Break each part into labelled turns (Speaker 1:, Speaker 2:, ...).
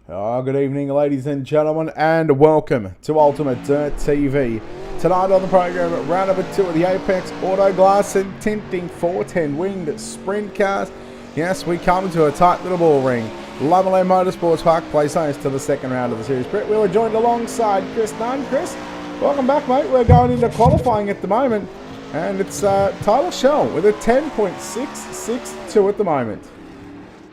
Speaker 1: Good evening, ladies and gentlemen, and welcome to Ultimate Dirt TV. Tonight on the program, round number 2 of the Apex Auto Glass and Tinting 410 winged sprint cars. Yes, we come to a tight little ball ring. Limaland Motorsports Park plays host to the second round of the series. Brett Wheeler joined alongside Chris Nunn. Chris, welcome back, mate. We're going into qualifying at the moment, and it's Tyler Shell with a 10.662 at the moment.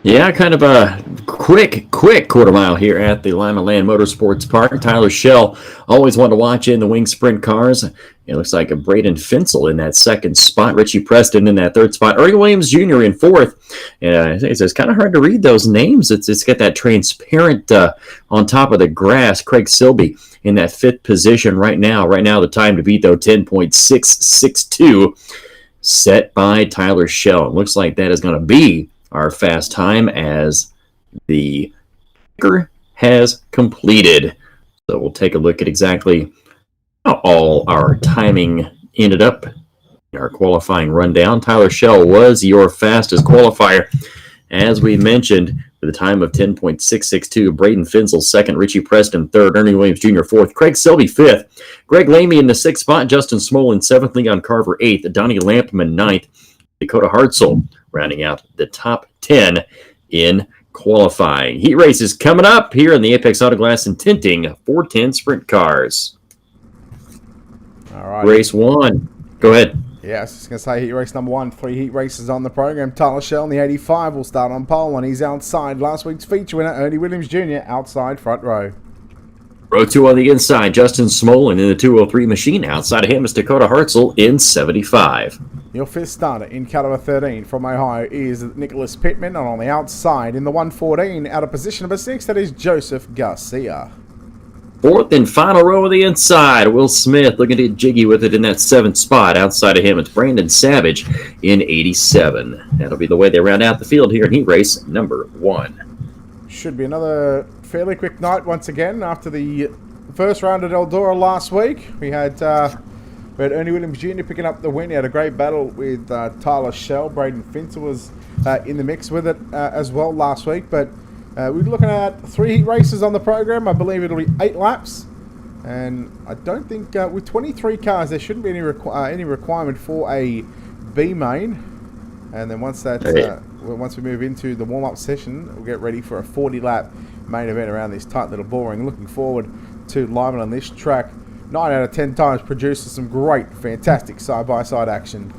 Speaker 2: Yeah, kind of a quick quarter mile here at the Limaland Motorsports Park. Tyler Shell always wanted to watch in the wing sprint cars. It looks like a Braden Finsel in that second spot. Richie Preston in that third spot. Ernie Williams Jr. in fourth. It's kind of hard to read those names. It's got that transparent on top of the grass. Craig Silby in that fifth position right now. Right now, the time to beat, though, 10.662 set by Tyler Shell. It looks like that is going to be our fast time as the ticker has completed. So we'll take a look at exactly how all our timing ended up in our qualifying rundown. Tyler Shell was your fastest qualifier, as we mentioned, with a time of 10.662. Braden Finsel second, Richie Preston third, Ernie Williams Jr. fourth, Craig Selby fifth, Greg Lamy in the sixth spot, Justin Smolin seventh, Leon Carver eighth, Donnie Lampman ninth, Dakota Hartzell rounding out the top 10 in qualifying. Heat races coming up here in the Apex Auto Glass and Tinting 410 Sprint Cars.
Speaker 1: All right.
Speaker 2: Race 1. Go ahead.
Speaker 1: Yeah, I was just going to say heat race number 1. 3 heat races on the program. Tyler Shell in the 85 will start on pole, and he's outside. Last week's feature winner, Ernie Williams Jr., outside front row.
Speaker 2: Row 2 on the inside, Justin Smolin in the 203 machine. Outside of him is Dakota Hartzell in 75.
Speaker 1: Your fifth starter in caliber 13 from Ohio is Nicholas Pittman, and on the outside in the 114, out of position number 6, that is Joseph Garcia.
Speaker 2: Fourth and final row of the inside, Will Smith looking to get jiggy with it in that 7th spot. Outside of him, it's Brandon Savage in 87. That'll be the way they round out the field here in heat race number 1.
Speaker 1: Should be another fairly quick night once again after the first round at Eldora last week. We had Ernie Williams Jr. picking up the win. He had a great battle with Tyler Shell. Braden Finsel was in the mix with it as well last week. But we're looking at 3 heat races on the program. I believe it'll be 8 laps. And I don't think with 23 cars there shouldn't be any requirement for a B main. And then once we move into the warm-up session, we'll get ready for a 40-lap main event around this tight little ball ring. Looking forward to Limaland on this track. 9 out of 10 times produces some great, fantastic side-by-side action.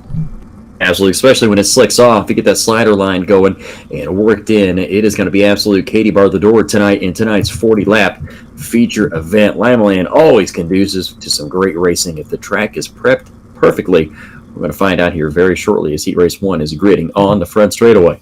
Speaker 2: Absolutely, especially when it slicks off, you get that slider line going and worked in. It is going to be absolute Katie bar the door tonight in tonight's 40-lap feature event. Limaland always conduces to some great racing if the track is prepped perfectly. We're going to find out here very shortly as Heat Race 1 is gridding on the front straightaway.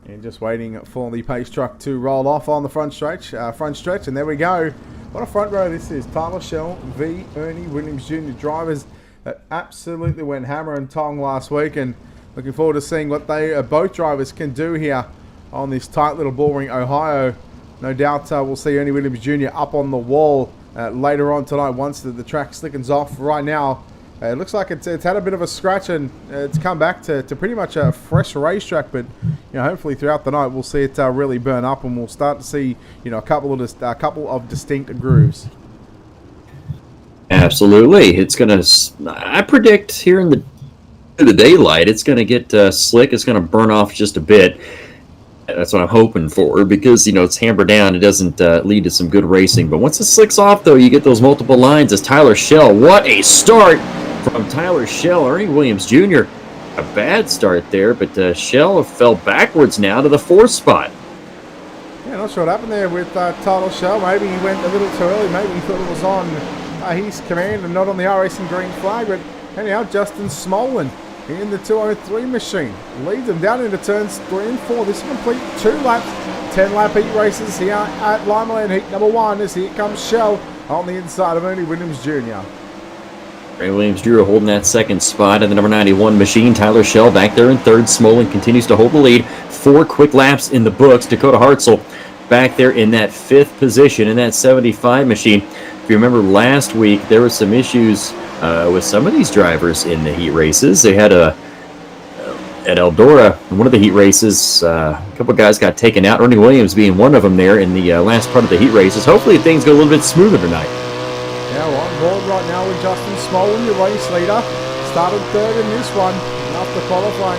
Speaker 1: And just waiting for the pace truck to roll off on the front stretch, and there we go. What a front row this is. Tyler Shell v. Ernie Williams Jr. drivers that absolutely went hammer and tong last week, and looking forward to seeing what both drivers can do here on this tight little ball ring, Ohio. No doubt we'll see Ernie Williams Jr. up on the wall later on tonight once the track slickens off. Right now, it looks like it's had a bit of a scratch, and it's come back to pretty much a fresh racetrack. But hopefully throughout the night we'll see it really burn up, and we'll start to see a couple of distinct grooves.
Speaker 2: Absolutely, it's gonna. I predict here in the daylight, it's gonna get slick. It's gonna burn off just a bit. That's what I'm hoping for, because it's hammered down. It doesn't lead to some good racing. But once it slicks off, though, you get those multiple lines. As Tyler Shell, what a start from Tyler Shell. Ernie Williams Jr. A bad start there, but Shell fell backwards now to the 4th spot.
Speaker 1: Yeah, not sure what happened there with Tyler Shell. Maybe he went a little too early. Maybe he thought it was on his command and not on the racing green flag. But anyhow, Justin Smolin in the 203 machine leads them down into turns 3 and 4. This will complete 2 laps, 10-lap heat races here at Limaland heat number 1. As here comes Shell on the inside of Ernie Williams Jr.
Speaker 2: Ernie Williams Jr. holding that 2nd spot in the number 91 machine. Tyler Shell back there in 3rd. Smolin continues to hold the lead. 4 quick laps in the books. Dakota Hartzell back there in that 5th position in that 75 machine. If you remember last week, there were some issues with some of these drivers in the heat races. They had at Eldora, in one of the heat races, a couple of guys got taken out. Ernie Williams being one of them there in the last part of the heat races. Hopefully things go a little bit smoother tonight.
Speaker 1: Yeah, we're on board right now with Justin Smolin, your race leader. Started third in this one. After qualifying,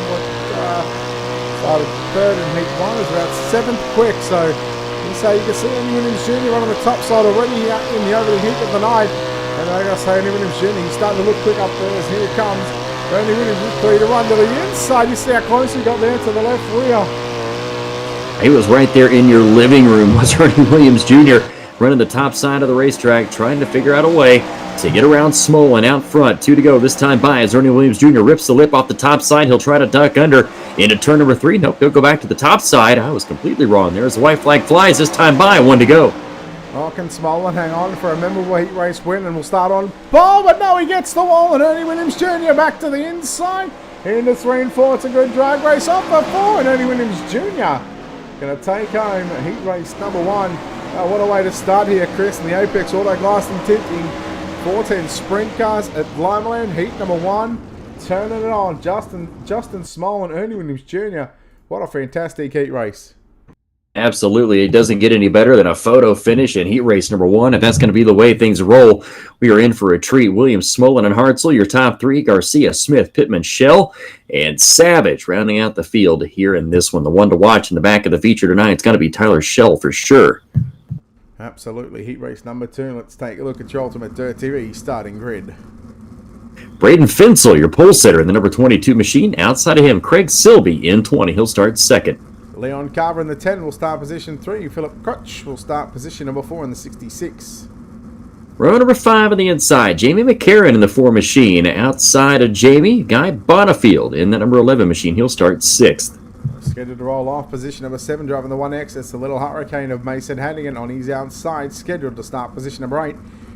Speaker 1: started third in heat one. Is about 7th quick. So you can see Ernie Williams Jr. on the top side already out in the opening heat of the night. And like I say, Ernie Williams Jr. he's starting to look quick up there as here it comes. Ernie Williams is 3 to run to the inside. You see how close he got there to the left rear.
Speaker 2: He was right there in your living room, was Ernie Williams Jr., running the top side of the racetrack, trying to figure out a way to get around Smolin out front. 2 to go this time by as Ernie Williams Jr. rips the lip off the top side. He'll try to duck under into turn number 3. Nope, he'll go back to the top side. I was completely wrong there as the white flag flies this time by. 1 to go.
Speaker 1: Oh, can Smolin hang on for a memorable heat race win, and we'll start on ball, but no, he gets the wall, and Ernie Williams Jr. back to the inside. Into 3 and 4, it's a good drag race off for 4, and Ernie Williams Jr. going to take home heat race number 1. What a way to start here, Chris, in the Apex Auto Glass and Tinting 410 Sprint Cars at Limaland, heat number 1. Turning it on, Justin Smolin, Ernie Williams Jr. What a fantastic heat race.
Speaker 2: Absolutely. It doesn't get any better than a photo finish in heat race number 1. If that's going to be the way things roll, we are in for a treat. Williams, Smolin, and Hartzell, your top 3. Garcia, Smith, Pittman, Shell, and Savage rounding out the field here in this one. The one to watch in the back of the feature tonight, it's going to be Tyler Shell for sure.
Speaker 1: Absolutely. Heat race number 2. Let's take a look at your Ultimate Dirt TV starting grid.
Speaker 2: Braden Finsel, your pole sitter in the number 22 machine. Outside of him, Craig Silby in 20. He'll start second.
Speaker 1: Leon Carver in the 10 will start position 3. Philip Crutch will start position number 4 in the 66.
Speaker 2: Row number 5 on the inside, Jamie McCarron in the 4 machine. Outside of Jamie, Guy Bonifield in the number 11 machine. He'll start 6th.
Speaker 1: Scheduled to roll off position number 7, driving the 1X. That's the Little Hurricane of Mason Hannigan on his outside. Scheduled to start position number 8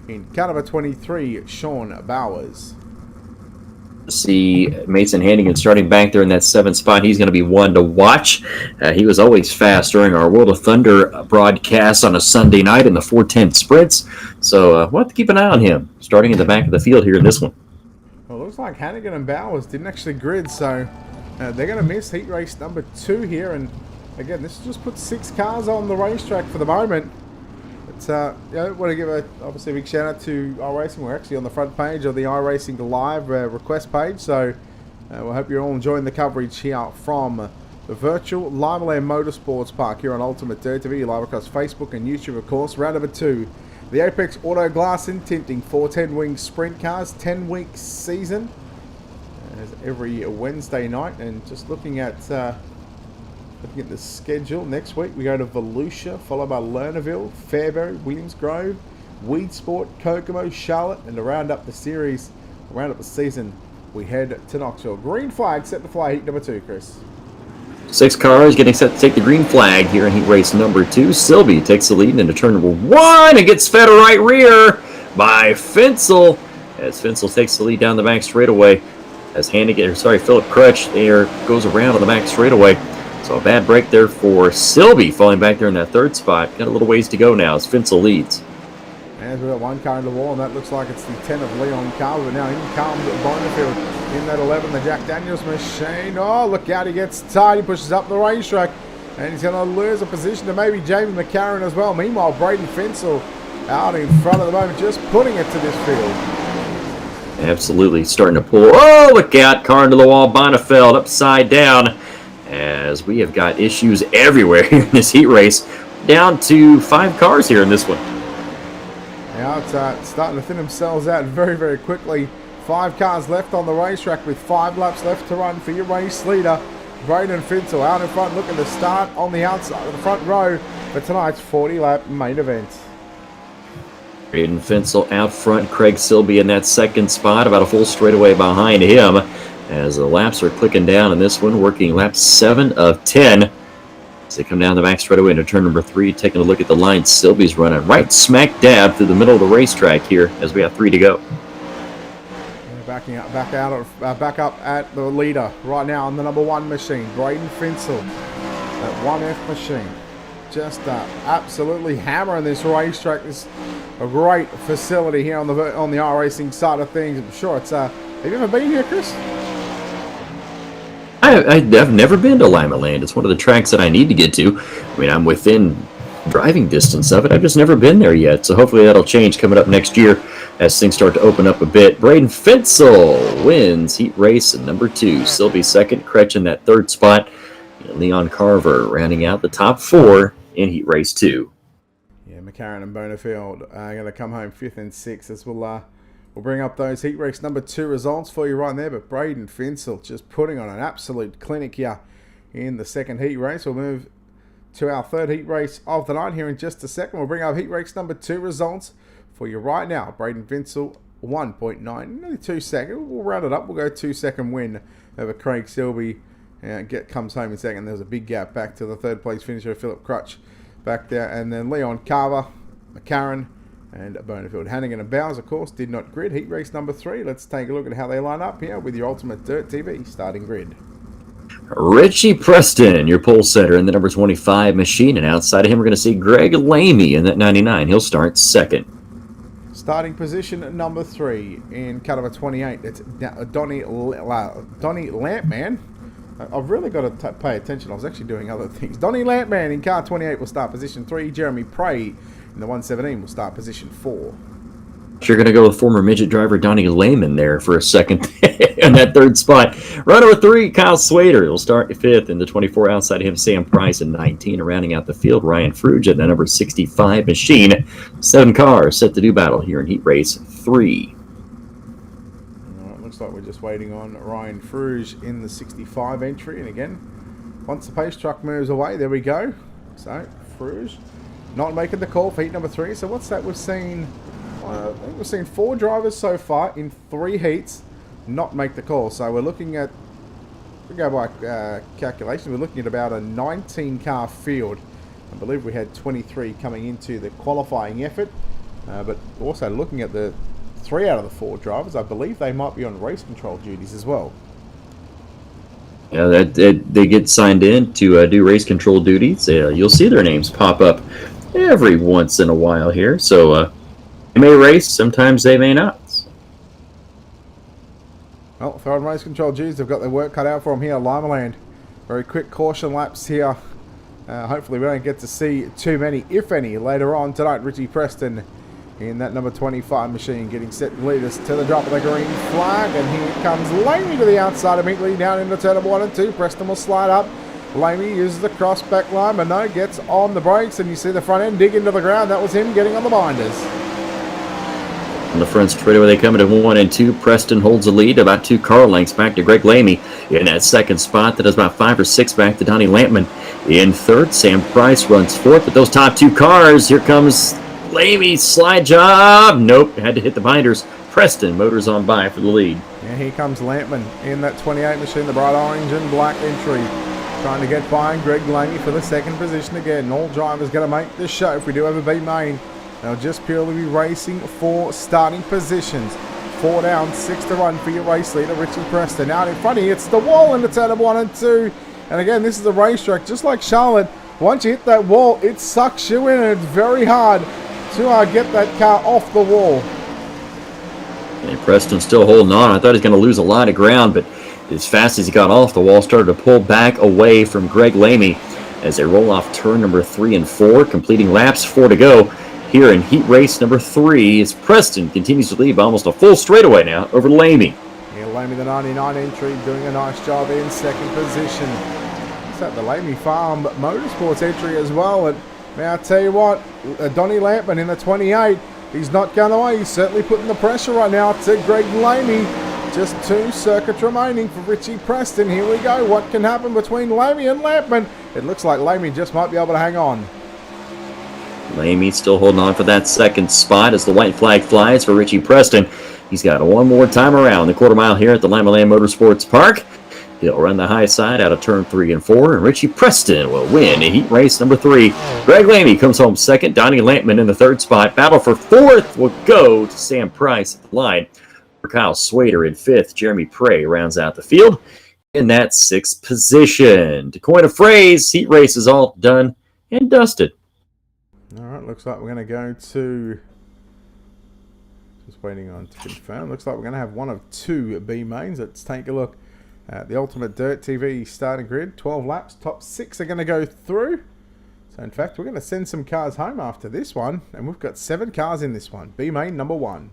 Speaker 1: in car number 23, Sean Bowers.
Speaker 2: See Mason Hannigan starting back there in that 7th spot. He's going to be one to watch. He was always fast during our World of Thunder broadcast on a Sunday night in the 410 sprints. So we'll have to keep an eye on him starting in the back of the field here in this one.
Speaker 1: Well, it looks like Hannigan and Bowers didn't actually grid, so they're going to miss heat race number 2 here. And again, this just puts 6 cars on the racetrack for the moment. But want to give obviously a big shout out to iRacing. We're actually on the front page of the iRacing Live request page, so we hope you're all enjoying the coverage here from the virtual Limaland Motorsports Park here on Ultimate Dirt TV, live across Facebook and YouTube, of course. Round number 2, the Apex Auto Glass and Tinting 410 Wing Sprint Cars, 10-week season, as every Wednesday night. And just looking at the schedule, next week we go to Volusia, followed by Lernerville, Fairbury, Williams Grove, Weedsport, Kokomo, Charlotte, and to round up the series, round up the season, we head to Knoxville. Green flag set to fly heat number 2, Chris.
Speaker 2: 6 cars getting set to take the green flag here in heat race number 2. Silby takes the lead into turn number 1 and gets fed a right rear by Finsel as Finsel takes the lead down the back straightaway as Philip Crutch there goes around on the back straightaway. So a bad break there for Silby, falling back there in that 3rd spot. Got a little ways to go now as Finsel leads.
Speaker 1: And we've got 1 car in the wall, and that looks like it's the 10 of Leon Carver. But now in comes Bonifield in that 11, the Jack Daniels machine. Oh, look out, he gets tight. He pushes up the racetrack, and he's going to lose a position to maybe Jamie McCarron as well. Meanwhile, Braden Finsel out in front at the moment, just putting it to this field.
Speaker 2: Absolutely starting to pull. Oh, look out, car into the wall. Bonifield upside down. As we have got issues everywhere here in this heat race. Down to 5 cars here in this one.
Speaker 1: Now it's starting to thin themselves out very, very quickly. 5 cars left on the racetrack with 5 laps left to run for your race leader, Braden Finsel, out in front looking to start on the outside of the front row for tonight's 40-lap main event.
Speaker 2: Braden Finsel out front. Craig Silby in that 2nd spot, about a full straightaway behind him. As the laps are clicking down in this one, working lap 7 of 10. As they come down the back straightaway into turn number 3, taking a look at the line Silby's running right smack dab through the middle of the racetrack here as we have 3 to go.
Speaker 1: Backing up, back up at the leader right now on the number 1 machine, Braden Finsel. That 1F machine. Just absolutely hammering this racetrack. This a great facility here on the iRacing side of things. I'm sure it's... have you ever been here, Chris?
Speaker 2: I I've never been to Limaland. It's one of the tracks that I need to get to. I mean, I'm within driving distance of it. I've just never been there yet. So hopefully that'll change coming up next year as things start to open up a bit. Braden Fensel wins heat race in number 2. Sylvie second, Kretchen that third spot. And Leon Carver rounding out the top 4 in heat race 2.
Speaker 1: Yeah, McCarran and Bonafield are going to come home 5th and 6th as we'll bring up those heat race number 2 results for you right there. But Braden Fensel just putting on an absolute clinic here in the second heat race. We'll move to our third heat race of the night here in just a second. We'll bring up heat race number 2 results for you right now. Braden Fensel 1.9, nearly 2 seconds. We'll round it up. We'll go 2 second win over Craig Silby. Comes home in second. There's a big gap back to the third place finisher, Philip Crutch, back there. And then Leon Carver, McCarran, and Bonafield. Hannigan and Bowers, of course, did not grid. Heat race number 3. Let's take a look at how they line up here with your Ultimate Dirt TV starting grid.
Speaker 2: Richie Preston, your pole setter in the number 25 machine. And outside of him, we're going to see Greg Lamy in that 99. He'll start second.
Speaker 1: Starting position number 3 in car number 28. It's Donnie Lampman. I've really got to pay attention. I was actually doing other things. Donnie Lampman in car 28 will start position 3. Jeremy Prey in the 117 will start position 4.
Speaker 2: You're going to go with former midget driver Donnie Lehman there for a second in that third spot. Runner 3, Kyle Swader will start 5th in the 24. Outside of him, Sam Price in 19. Rounding out the field, Ryan Fruge at the number 65 machine. 7 cars set to do battle here in heat race 3.
Speaker 1: Looks like we're just waiting on Ryan Fruge in the 65 entry. And again, once the pace truck moves away, there we go. So, Fruge not making the call for heat number 3. So what's that we've seen? I think we've seen 4 drivers so far in 3 heats not make the call. So we're looking at, if we go by calculation, we're looking at about a 19 car field. I believe we had 23 coming into the qualifying effort. But also looking at the 3 out of the 4 drivers, I believe they might be on race control duties as well.
Speaker 2: Yeah, they get signed in to do race control duties. You'll see their names pop up every once in a while here. So they may race, sometimes they may not.
Speaker 1: Well, if they're on race control duties, they've got their work cut out for them here at Limaland. Very quick caution laps here. Hopefully we don't get to see too many, if any, later on tonight. Richie Preston in that number 25 machine getting set to lead us to the drop of the green flag. And here comes Lamy to the outside immediately down into turn 1 and 2. Preston will slide up. Lamy uses the cross back line, but no, gets on the brakes, and you see the front end dig into the ground. That was him getting on the binders.
Speaker 2: On the front straightaway, they come into 1 and 2. Preston holds the lead about 2 car lengths back to Greg Lamy in that second spot. That is about 5 or 6 back to Donnie Lampman in third. Sam Price runs fourth. But those top 2 cars, here comes Lamy, slide job. Nope, had to hit the binders. Preston motors on by for the lead.
Speaker 1: And here comes Lampman in that 28 machine, the bright orange and black entry. Trying to get by Greg Lamy for the second position again. All drivers going to make this show if we do have a B main. They'll just purely be racing for starting positions. 4 down, 6 to run for your race leader, Richie Preston. Out in front of you, it's the wall in the turn of 1 and 2. And again, this is a racetrack, just like Charlotte. Once you hit that wall, it sucks you in, and it's very hard to get that car off the wall.
Speaker 2: And Preston's still holding on. I thought he was going to lose a lot of ground, but as fast as he got off the wall, started to pull back away from Greg Lamy as they roll off turn number 3 and 4, completing laps, 4 to go. Here in heat race number 3, as Preston continues to lead by almost a full straightaway now over Lamy.
Speaker 1: Yeah, Lamy, the 99 entry, doing a nice job in second position. It's at the Lamy Farm Motorsports entry as well. And may I tell you what, Donnie Lampman in the 28, he's not going away. He's certainly putting the pressure right now to Greg Lamy. Just 2 circuits remaining for Richie Preston. Here we go. What can happen between Lamy and Lampman? It looks like Lamy just might be able to hang on.
Speaker 2: Lamy still holding on for that second spot as the white flag flies for Richie Preston. He's got one more time around the quarter mile here at the Limaland Motorsports Park. He'll run the high side out of turn 3 and 4, and Richie Preston will win in heat race number 3. Greg Lamy comes home second. Donnie Lampman in the third spot. Battle for 4th will go to Sam Price at the line. For Kyle Swader in 5th. Jeremy Prey rounds out the field in that 6th position. To coin a phrase, heat race is all done and dusted.
Speaker 1: All right, looks like we're going to go to, just waiting on to confirm, looks like we're going to have one of 2 B mains. Let's take a look The Ultimate Dirt TV starting grid, 12 laps, top 6 are going to go through. So in fact, we're going to send some cars home after this one, and we've got 7 cars in this one. B main number 1.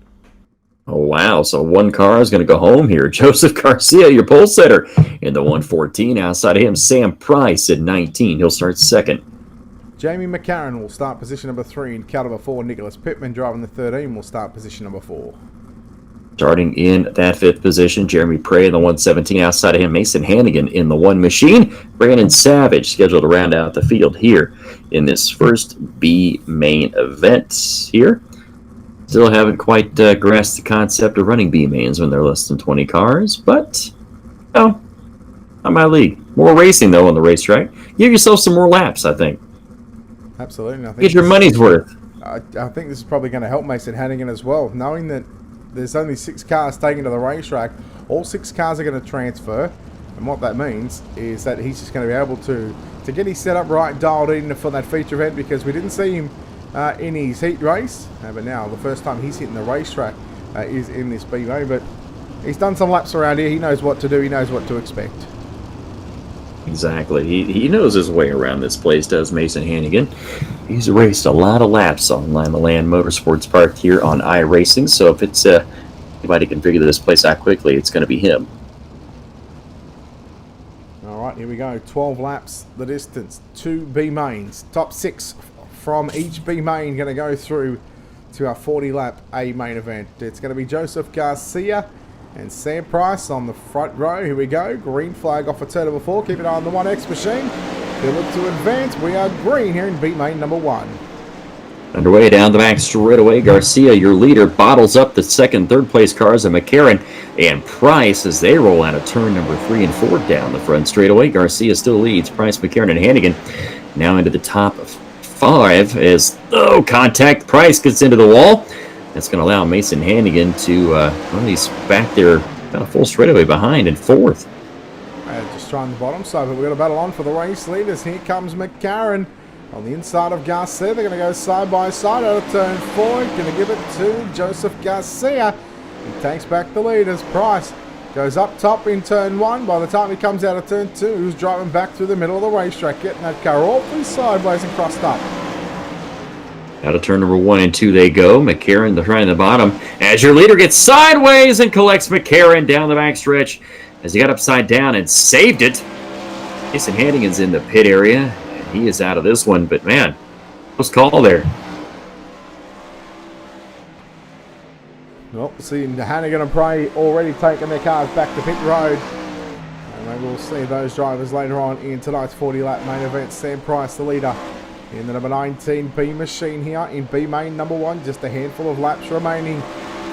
Speaker 2: Oh, wow. So one car is going to go home here. Joseph Garcia, your pole setter, in the 114. Outside of him, Sam Price at 19. He'll start second.
Speaker 1: Jamie McCarran will start position number 3. In car number 4, Nicholas Pittman driving the 13 will start position number 4.
Speaker 2: Starting in that 5th position, Jeremy Prey in the 117. Outside of him, Mason Hannigan in the 1 machine. Brandon Savage scheduled to round out the field here in this first B main event here. Still haven't quite grasped the concept of running B mains when they're less than 20 cars, but oh, not my league. More racing though on the racetrack. Give yourself some more laps, I think.
Speaker 1: Absolutely. I think
Speaker 2: get your money's worth.
Speaker 1: I think this is probably going to help Mason Hannigan as well, knowing that there's only 6 cars taken to the racetrack. All 6 cars are going to transfer, and what that means is that he's just going to be able to get his setup right, dialed in for that feature event, because we didn't see him in his heat race, but now the first time he's hitting the racetrack is in this B main. But he's done some laps around here. He knows what to do. He knows what to expect.
Speaker 2: Exactly. He knows his way around this place, does Mason Hannigan. He's raced a lot of laps on Limaland Motorsports Park here on iRacing, so if it's anybody can figure this place out quickly, it's going to be him.
Speaker 1: All right, here we go. 12 laps, the distance. 2 B mains. Top 6 from each B main going to go through to our 40-lap A main event. It's going to be Joseph Garcia and Sam Price on the front row. Here we go. Green flag off of turn number 4. Keep an eye on the 1X machine. They look to advance. We are green here in B main number 1.
Speaker 2: Underway down the back straightaway. Garcia, your leader, bottles up the second, third place cars of McCarran and Price as they roll out of turn number 3 and 4 down the front straightaway. Garcia still leads. Price, McCarran, and Hannigan now into the top 5 as contact. Price gets into the wall. That's going to allow Mason Hannigan to he's back there about a full straightaway behind in 4th.
Speaker 1: Just trying the bottom side, but we've got a battle on for the race leaders. Here comes McCarran on the inside of Garcia. They're going to go side by side out of turn 4. Going to give it to Joseph Garcia. He takes back the leaders. Price goes up top in turn 1. By the time he comes out of turn 2, he's driving back through the middle of the racetrack, getting that car awfully sideways and crossed up.
Speaker 2: Out of turn number 1 and 2 they go. McCarran trying the bottom as your leader gets sideways and collects McCarran down the backstretch as he got upside down and saved it. Mason Hannigan's in the pit area, and he is out of this one, but man, close call there.
Speaker 1: Well, seeing Hannigan and Prey already taking their cars back to pit road. And maybe we'll see those drivers later on in tonight's 40-lap main event. Sam Price, the leader, in the number 19 B machine here in B main number 1. Just a handful of laps remaining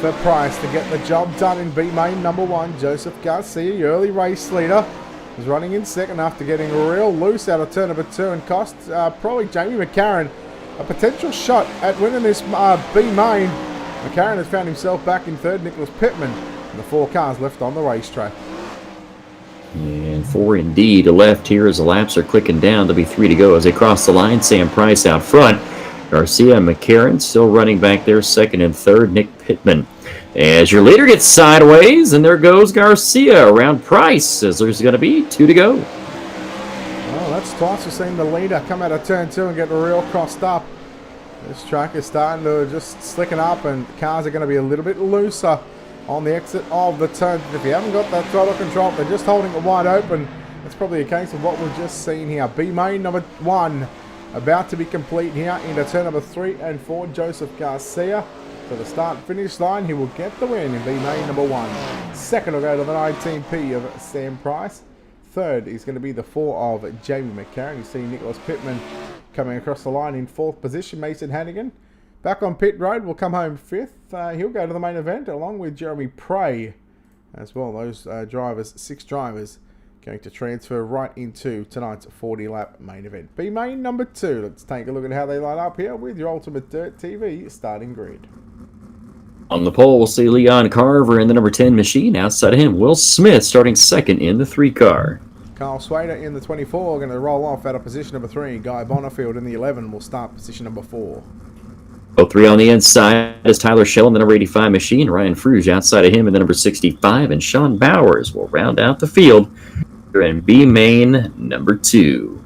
Speaker 1: for Price to get the job done in B main number 1. Joseph Garcia, your early race leader, is running in second after getting real loose out of turn number 2 and cost probably Jamie McCarran a potential shot at winning this B main. McCarran has found himself back in 3rd. Nicholas Pittman and the 4 cars left on the racetrack.
Speaker 2: And 4 indeed left here as the laps are clicking down. There'll be 3 to go as they cross the line. Sam Price out front. Garcia and McCarran still running back there, 2nd and 3rd. Nick Pittman as your leader gets sideways, and there goes Garcia around Price as there's going to be 2 to go.
Speaker 1: Well, that's twice we've seen the leader come out of turn 2 and get real crossed up. This track is starting to just slicken up, and cars are going to be a little bit looser on the exit of the turn. If you haven't got that throttle control, they're just holding it wide open. That's probably a case of what we've just seen here. B main number 1 about to be complete here into turn number 3 and 4. Joseph Garcia to the start finish line. He will get the win in B main number 1. 2nd will go to the 19P of Sam Price. 3rd is going to be the 4 of Jamie McCarran. You see Nicholas Pittman coming across the line in 4th position. Mason Hannigan back on pit road will come home 5th. He'll go to the main event along with Jeremy Prey as well. Those drivers, 6 drivers, going to transfer right into tonight's 40-lap main event. B main number 2. Let's take a look at how they line up here with your Ultimate Dirt TV starting grid.
Speaker 2: On the pole, we'll see Leon Carver in the number 10 machine. Outside of him, Will Smith starting 2nd in the 3 car.
Speaker 1: Carl Swader in the 24 going to roll off out of position number 3. Guy Bonifield in the 11 will start position number 4.
Speaker 2: Both three on the inside is Tyler Shell and the number 85 machine. Ryan Fruge outside of him and the number 65. And Sean Bowers will round out the field here in B main number 2.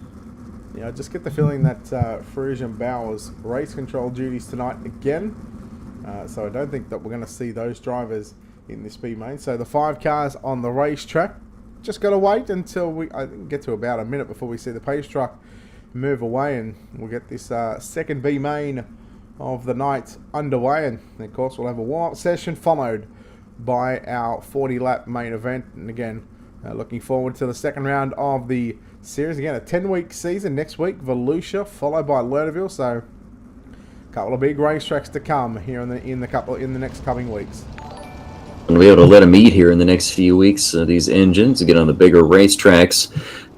Speaker 1: Yeah, I just get the feeling that Fruge and Bowers race control duties tonight again. So I don't think that we're going to see those drivers in this B main. So the 5 cars on the racetrack. Just got to wait until we get to about a minute before we see the pace truck move away, and we'll get this second B main of the night underway. And of course we'll have a warm-up session followed by our 40-lap main event. And again, looking forward to the second round of the series. Again, a 10-week season next week. Volusia followed by Lernerville. So a couple of big racetracks to come here in the next coming weeks.
Speaker 2: We'll be able to let them eat here in the next few weeks, these engines, to get on the bigger racetracks.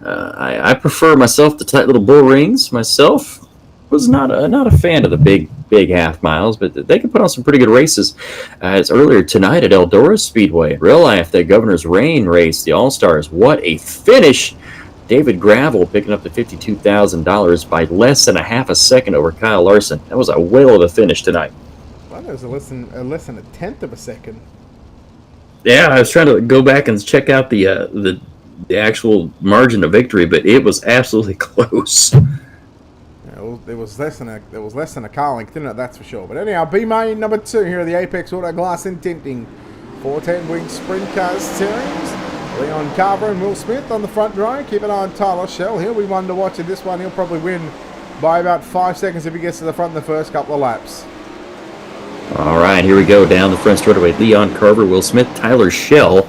Speaker 2: I prefer myself the tight little bull rings. Myself was not a fan of the big half miles, but they can put on some pretty good races. As earlier tonight at Eldora Speedway, in real life, the Governor's Reign race, the All-Stars. What a finish! David Gravel picking up the $52,000 by less than a half a second over Kyle Larson. That was a whale of a finish tonight.
Speaker 1: Well, that was less than a tenth of a second.
Speaker 2: Yeah, I was trying to go back and check out the actual margin of victory, but it was absolutely close.
Speaker 1: Yeah, it was less than a car length, didn't it? That's for sure. But anyhow, B main number 2 here at the Apex Auto Glass and Tinting 410 Wing Sprintcars series. Leon Carver and Will Smith on the front row. Keep an eye on Tyler Shell. He'll be one to watch in this one. He'll probably win by about 5 seconds if he gets to the front in the first couple of laps.
Speaker 2: All right, here we go down the front straightaway. Leon Carver, Will Smith, Tyler Shell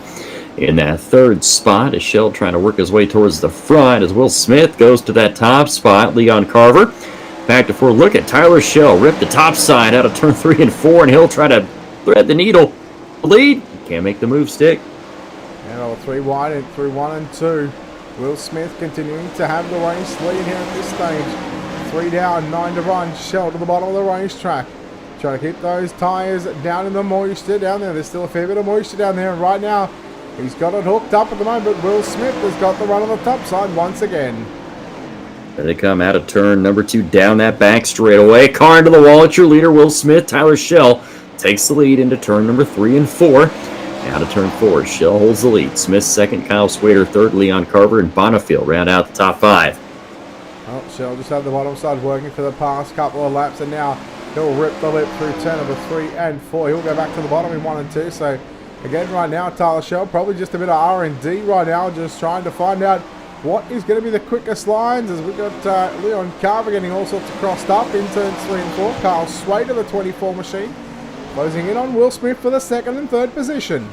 Speaker 2: in that third spot. As Shell trying to work his way towards the front as Will Smith goes to that top spot. Leon Carver back to 4. Look at Tyler Shell rip the top side out of turn 3 and 4, and he'll try to thread the needle. Lead can't make the move stick.
Speaker 1: And 3 wide and through 1 and 2. Will Smith continuing to have the race lead here at this stage. 3 down, 9 to run. Shell to the bottom of the racetrack. Trying to keep those tyres down in the moisture down there. There's still a fair bit of moisture down there. And right now, he's got it hooked up at the moment. But Will Smith has got the run on the top side once again.
Speaker 2: There they come out of turn number 2 down that back straightaway. Car into the wall. It's your leader, Will Smith. Tyler Shell takes the lead into turn number 3 and 4. Out of turn 4, Shell holds the lead. Smith second, Kyle Swader third, Leon Carver and Bonifield round out the top 5.
Speaker 1: Oh, Shell just had the bottom side working for the past couple of laps, and now he'll rip the lip through turn number 3 and 4. He'll go back to the bottom in 1 and 2. So again, right now, Tyler Shell probably just a bit of R&D right now, just trying to find out what is going to be the quickest lines, as we've got Leon Carver getting all sorts of crossed up in turns 3 and 4. Kyle Swader, the 24 machine, closing in on Will Smith for the second and third position.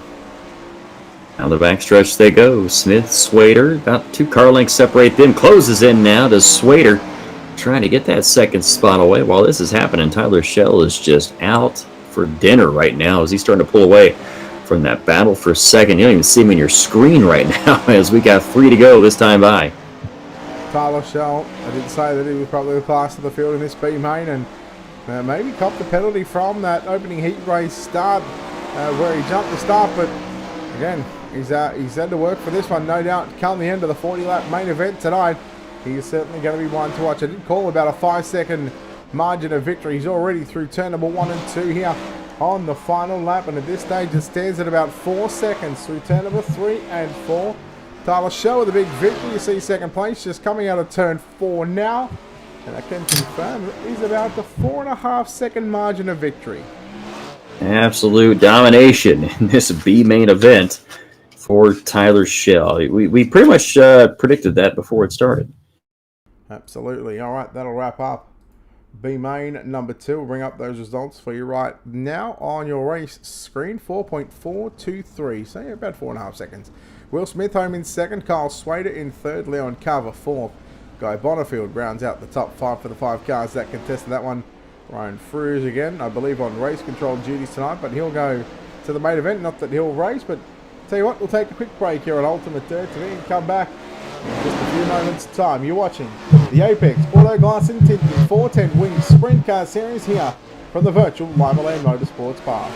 Speaker 2: Down the backstretch they go. Smith, Swader, about 2 car lengths separate them. Closes in now to Swader, trying to get that second spot away. While this is happening, Tyler Shell is just out for dinner right now as he's starting to pull away from that battle for second. You don't even see him on your screen right now as we got 3 to go this time by.
Speaker 1: Tyler Shell, I did say that he was probably the class of the field in this B main, and maybe copped a penalty from that opening heat race start where he jumped the start, but again, he's had to work for this one, no doubt. Come the end of the 40-lap main event tonight, he is certainly going to be one to watch. I did call about a 5-second margin of victory. He's already through turn number 1 and 2 here on the final lap, and at this stage it stands at about 4 seconds through turn number 3 and 4. Tyler Shell with a big victory. You see second place just coming out of turn 4 now, and I can confirm he's about the 4.5 second margin of victory.
Speaker 2: Absolute domination in this B main event for Tyler Shell. We pretty much predicted that before it started.
Speaker 1: Absolutely. All right, that'll wrap up B main number 2. We'll bring up those results for you right now on your race screen. 4.423, so yeah, about 4.5 seconds. Will Smith home in second, Kyle Swader in third, Leon Carver fourth. Guy Bonifield rounds out the top 5 for the 5 cars that contested that one. Ryan Fruge again, I believe, on race control duties tonight, but he'll go to the main event. Not that he'll race, but tell you what, we'll take a quick break here at Ultimate Dirt TV and come back in just a few moments' time. You're watching the Apex Auto Glass and Tinting 410 Wing Sprint Car Series here from the virtual Limaland Motorsports Park.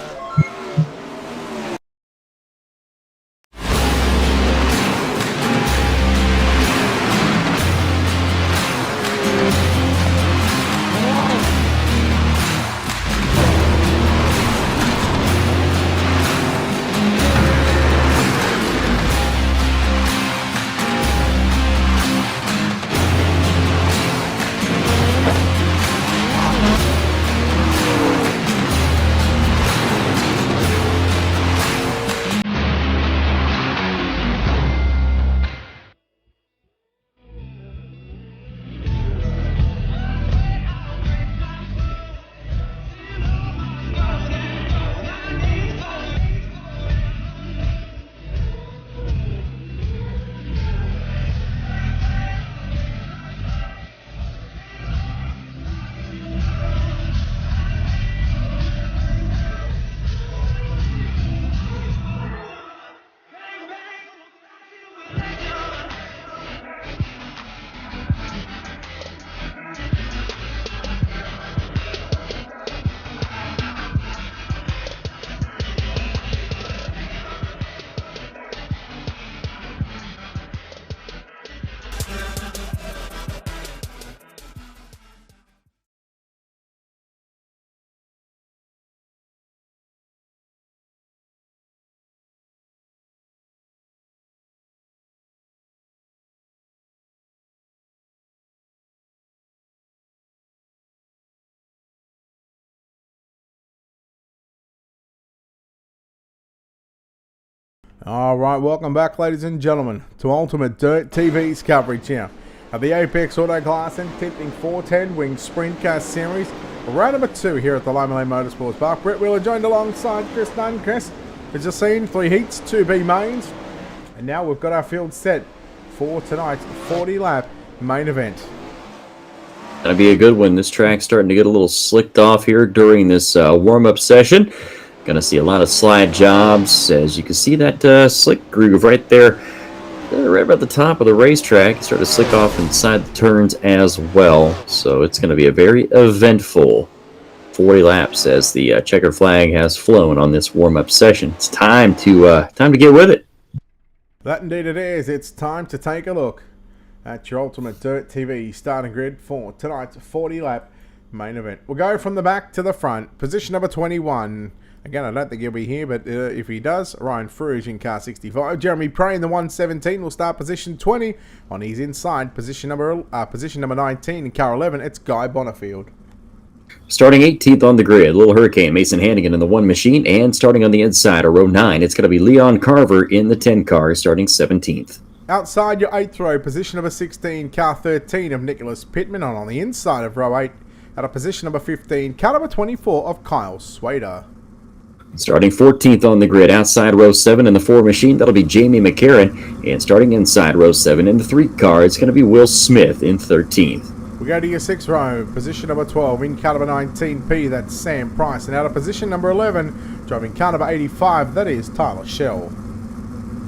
Speaker 1: All right, welcome back, ladies and gentlemen, to Ultimate Dirt TV's coverage here of the Apex Auto Class and Tinting 410 Wing Sprintcars Series, round number 2 here at the Limaland Motorsports Park. Brett Wheeler joined alongside Chris Dunn. Chris, as you've seen, 3 heats, 2 B mains, and now we've got our field set for tonight's 40-lap main event.
Speaker 2: Gonna be a good one. This track's starting to get a little slicked off here during this warm-up session. Gonna see a lot of slide jobs. As you can see that slick groove right there, right about the top of the racetrack. It's starting to slick off inside the turns as well. So it's gonna be a very eventful 40 laps as the checkered flag has flown on this warm-up session. It's time to get with it.
Speaker 1: That indeed it is. It's time to take a look at your Ultimate Dirt TV starting grid for tonight's 40-lap main event. We'll go from the back to the front. Position number 21. Again, I don't think he'll be here, but if he does, Ryan Fruge in car 65. Jeremy Prey in the 117 will start position 20 on his inside. Position number 19 in car 11, it's Guy Bonifield.
Speaker 2: Starting 18th on the grid, Little Hurricane, Mason Hannigan in the 1 machine, and starting on the inside, or row 9, it's going to be Leon Carver in the 10 car, starting 17th.
Speaker 1: Outside your 8th row, position number 16, car 13 of Nicholas Pittman, on the inside of row 8, at a position number 15, car number 24 of Kyle Swader.
Speaker 2: Starting 14th on the grid, outside row 7 in the 4 machine, that'll be Jamie McCarran. And starting inside row 7 in the 3 car, it's going to be Will Smith in 13th.
Speaker 1: We go to your 6th row, position number 12, in car number 19P, that's Sam Price. And out of position number 11, driving car number 85, that is Tyler Shell.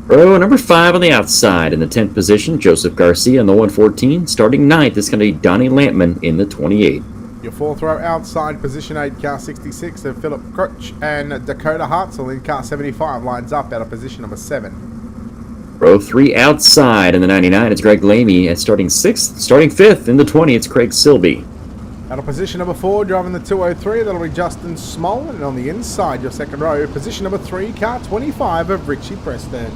Speaker 2: Row number 5 on the outside in the 10th position, Joseph Garcia in the 114. Starting 9th, it's going to be Donnie Lampman in the 28.
Speaker 1: Your 4th row outside, position 8, car 66 of Philip Crutch and Dakota Hartzell in car 75 lines up out of position number 7.
Speaker 2: Row 3 outside in the 99, it's Greg Lamy at starting 6th. Starting 5th in the 20, it's Craig Silby.
Speaker 1: Out of position number 4, driving the 203, that'll be Justin Small. And on the inside, your 2nd row, position number 3, car 25 of Richie Preston.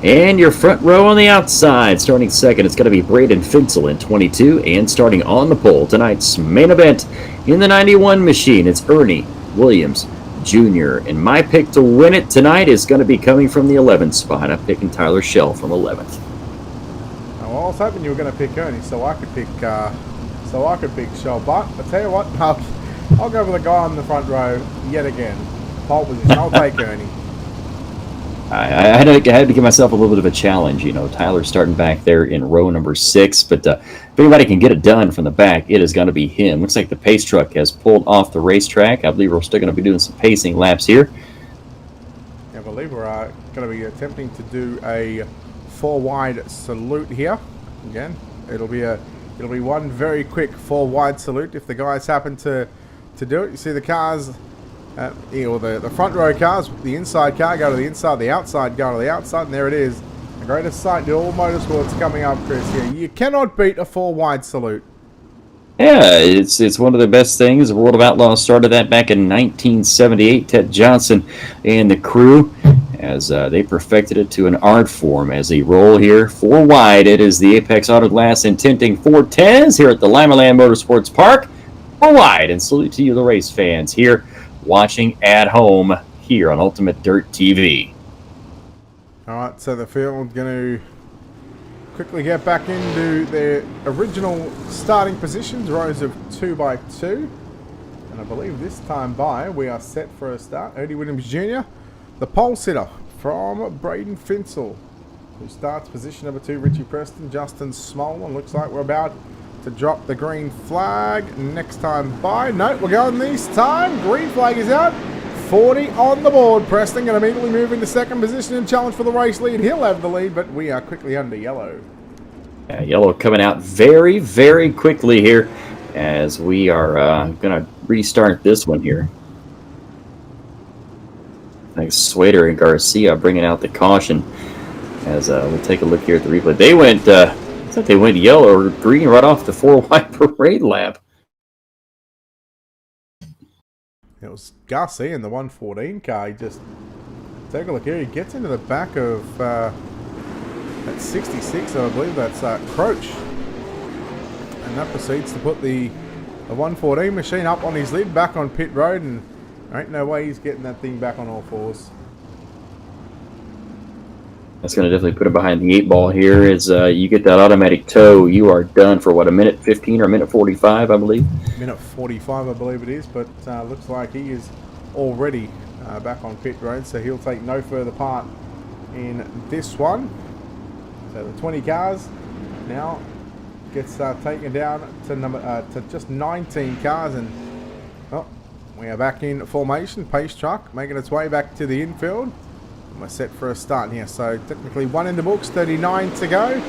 Speaker 2: And your front row on the outside, starting 2nd, it's going to be Braden Finsel in 22. And starting on the pole, tonight's main event in the 91 machine, it's Ernie Williams Jr. And my pick to win it tonight is going to be coming from the 11th spot. I'm picking Tyler Shell from 11th.
Speaker 1: Well, I was hoping you were going to pick Ernie so I could pick Shell. But I tell you what, I'll go with the guy on the front row yet again. Pole position. I'll take Ernie.
Speaker 2: I had to give myself a little bit of a challenge. You know, Tyler's starting back there in row number 6, but if anybody can get it done from the back, it is going to be him. Looks like the pace truck has pulled off the racetrack. I believe we're still going to be doing some pacing laps here.
Speaker 1: I believe we're going to be attempting to do a 4-wide salute here. Again, it'll be one very quick 4-wide salute if the guys happen to do it. You see the cars. The front row cars, the inside car go to the inside, the outside go to the outside, and there it is. The greatest sight in all motorsports coming up, Chris. Here, you cannot beat a 4-wide salute.
Speaker 2: Yeah, it's one of the best things. The World of Outlaws started that back in 1978. Ted Johnson and the crew, as they perfected it to an art form. As they roll here, 4 wide, it is the Apex Auto Glass and Tinting 410s here at the Limaland Motorsports Park. 4 wide, and salute to you, the race fans here watching at home here on Ultimate Dirt TV.
Speaker 1: Alright, so the field going to quickly get back into their original starting positions, rows of 2x2. And I believe this time we are set for a start. Ernie Williams Jr., the pole sitter from Braden Finsel, who starts position number 2, Richie Preston, Justin Small, and looks like we're about to drop the green flag next time by. No, we're going this time. Green flag is out. 40 on the board. Preston going to immediately move into 2nd position and challenge for the race lead. He'll have the lead, but we are quickly under yellow.
Speaker 2: Yeah, yellow coming out very, very quickly here as we are going to restart this one here. I think Swader and Garcia bringing out the caution as we'll take a look here at the replay. They went... I thought they went yellow or green right off the 4-wide parade lap.
Speaker 1: It was Garcia in the 114 car. He just take a look here. He gets into the back of that 66, so I believe that's Croach, and that proceeds to put the 114 machine up on his lid, back on pit road, and there ain't no way he's getting that thing back on all fours.
Speaker 2: That's going to definitely put it behind the 8 ball here. As you get that automatic tow, you are done for what, a minute 15 or a minute 45, I believe.
Speaker 1: Minute 45, I believe it is, but looks like he is already back on pit road, so he'll take no further part in this one. So the 20 cars now gets taken down to just 19 cars, and we are back in formation. Pace truck making its way back to the infield. And we're set for a start here. So technically 1 in the books, 39 to go.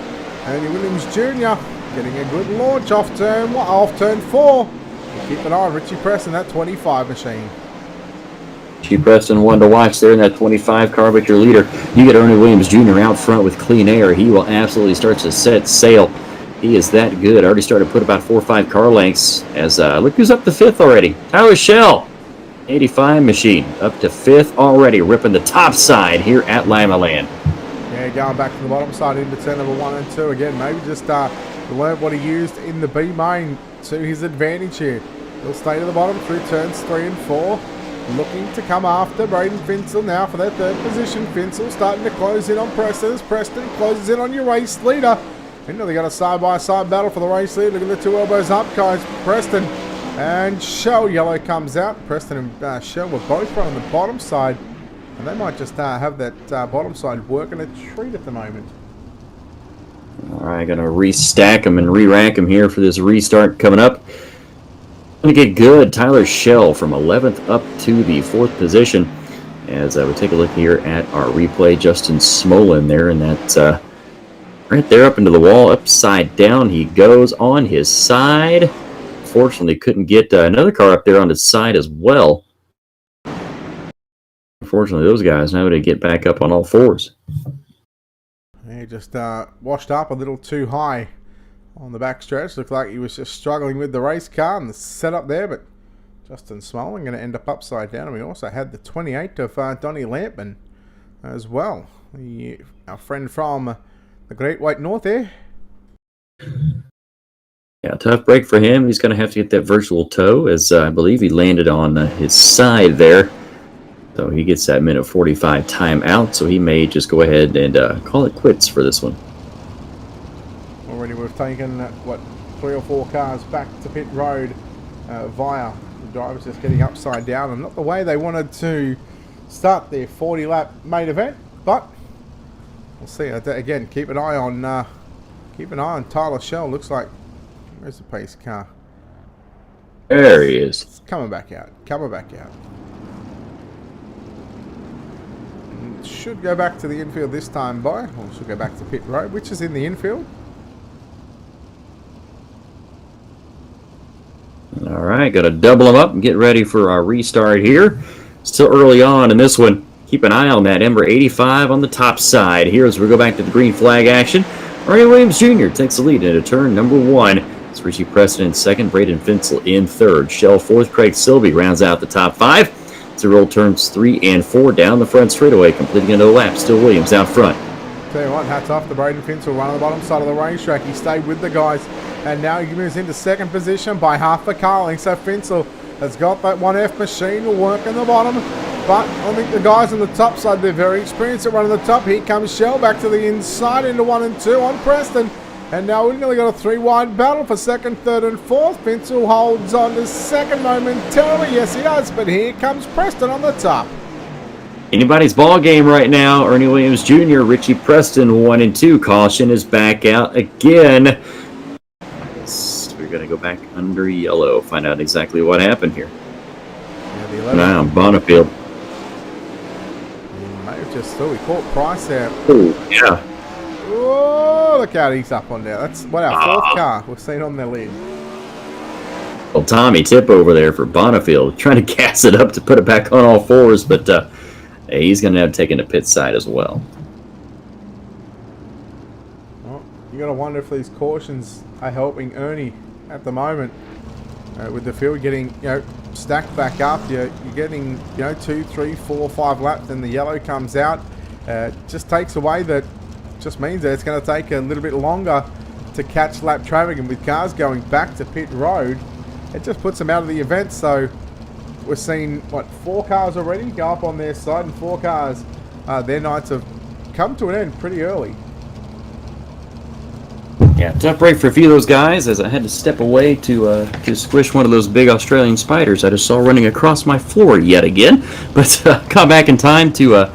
Speaker 1: Ernie Williams Jr. getting a good launch off turn 4. And keep an eye on Richie Preston, that 25 machine.
Speaker 2: Richie Preston, one to watch there in that 25 car, but your leader, you get Ernie Williams Jr. out front with clean air. He will absolutely start to set sail. He is that good. Already started to put about 4 or 5 car lengths as look who's up to 5th already. Tyler Shell, 85 machine, up to 5th already, ripping the top side here at Limaland.
Speaker 1: Yeah, going back to the bottom side into turn number 1 and 2 again. Maybe just learn what he used in the B main to his advantage here. He'll stay to the bottom through turns 3 and 4. Looking to come after Braden Finsel now for that 3rd position. Finsel starting to close in on Preston as Preston closes in on your race leader. And now they got a side-by-side battle for the race lead. Look at the 2 elbows up, guys. Preston and Shell. Yellow comes out. Preston and Shell were both running the bottom side. And they might just have that bottom side working a treat at the moment.
Speaker 2: All right, going to restack them and re-rack them here for this restart coming up. Going to get good. Tyler Shell from 11th up to the 4th position. As we take a look here at our replay, Justin Smolin there, and that's right there up into the wall, upside down. He goes on his side. Fortunately, couldn't get another car up there on his side as well. Unfortunately, those guys now to get back up on all 4s.
Speaker 1: He just washed up a little too high on the back stretch. Looked like he was just struggling with the race car and the setup there, but Justin Smolin going to end up upside down. And we also had the 28 of Donnie Lampman as well. Our friend from the Great White North there.
Speaker 2: Yeah, tough break for him. He's going to have to get that virtual tow, as I believe he landed on his side there. So he gets that minute 45 timeout, so he may just go ahead and call it quits for this one.
Speaker 1: Already we've taken, 3 or 4 cars back to pit road via the drivers just getting upside down, and not the way they wanted to start their 40-lap main event, but we'll see. Again, keep an eye on Tyler Shell. Looks like, where's the pace car?
Speaker 2: There he is.
Speaker 1: It's coming back out. Should go back to the infield this time, or should go back to pit road, which is in the infield.
Speaker 2: All right, got to double them up and get ready for our restart here. Still early on in this one. Keep an eye on that Ember 85 on the top side. Here as we go back to the green flag action. Ernie Williams Jr. takes the lead into turn number 1. It's Richie Preston in 2nd, Braden Finsel in 3rd. Shell 4th, Craig Silby rounds out the top 5. To roll turns 3 and 4 down the front straightaway, completing another lap. Still Williams out front.
Speaker 1: Tell you what, hats off to Braden Finsel, run on the bottom side of the racetrack. He stayed with the guys, and now he moves into 2nd position by half a car length. So Finsel has got that 1F machine working the bottom, but I think the guys on the top side, they're very experienced at running the top. Here comes Shell back to the inside into 1 and 2 on Preston. And now we've nearly got a 3-wide battle for 2nd, 3rd and 4th. Finsel holds on to 2nd momentarily. Yes, he does. But here comes Preston on the top.
Speaker 2: Anybody's ball game right now. Ernie Williams Jr., Richie Preston, 1 and 2. Caution is back out again. So we're going to go back under yellow. Find out exactly what happened here.
Speaker 1: Yeah,
Speaker 2: now, Bonifield.
Speaker 1: He may have just thought he caught Price out.
Speaker 2: Oh, yeah.
Speaker 1: Oh, look out, he's up on there. That's what our 4th car we've seen on the lead.
Speaker 2: Well, Tommy tip over there for Bonifield, trying to gas it up to put it back on all 4s, but he's going to have taken the pit side as well.
Speaker 1: Well, you got to wonder if these cautions are helping Ernie at the moment. With the field getting stacked back up, you're getting 2, 3, 4, 5 laps, then the yellow comes out. Just takes away that. Just means that it's going to take a little bit longer to catch lap traffic, and with cars going back to pit road, it just puts them out of the event. So we're seeing 4 cars already go up on their side, and 4 cars their nights have come to an end pretty early.
Speaker 2: Yeah, tough break for a few of those guys as I had to step away to squish one of those big Australian spiders I just saw running across my floor yet again. But come back in time to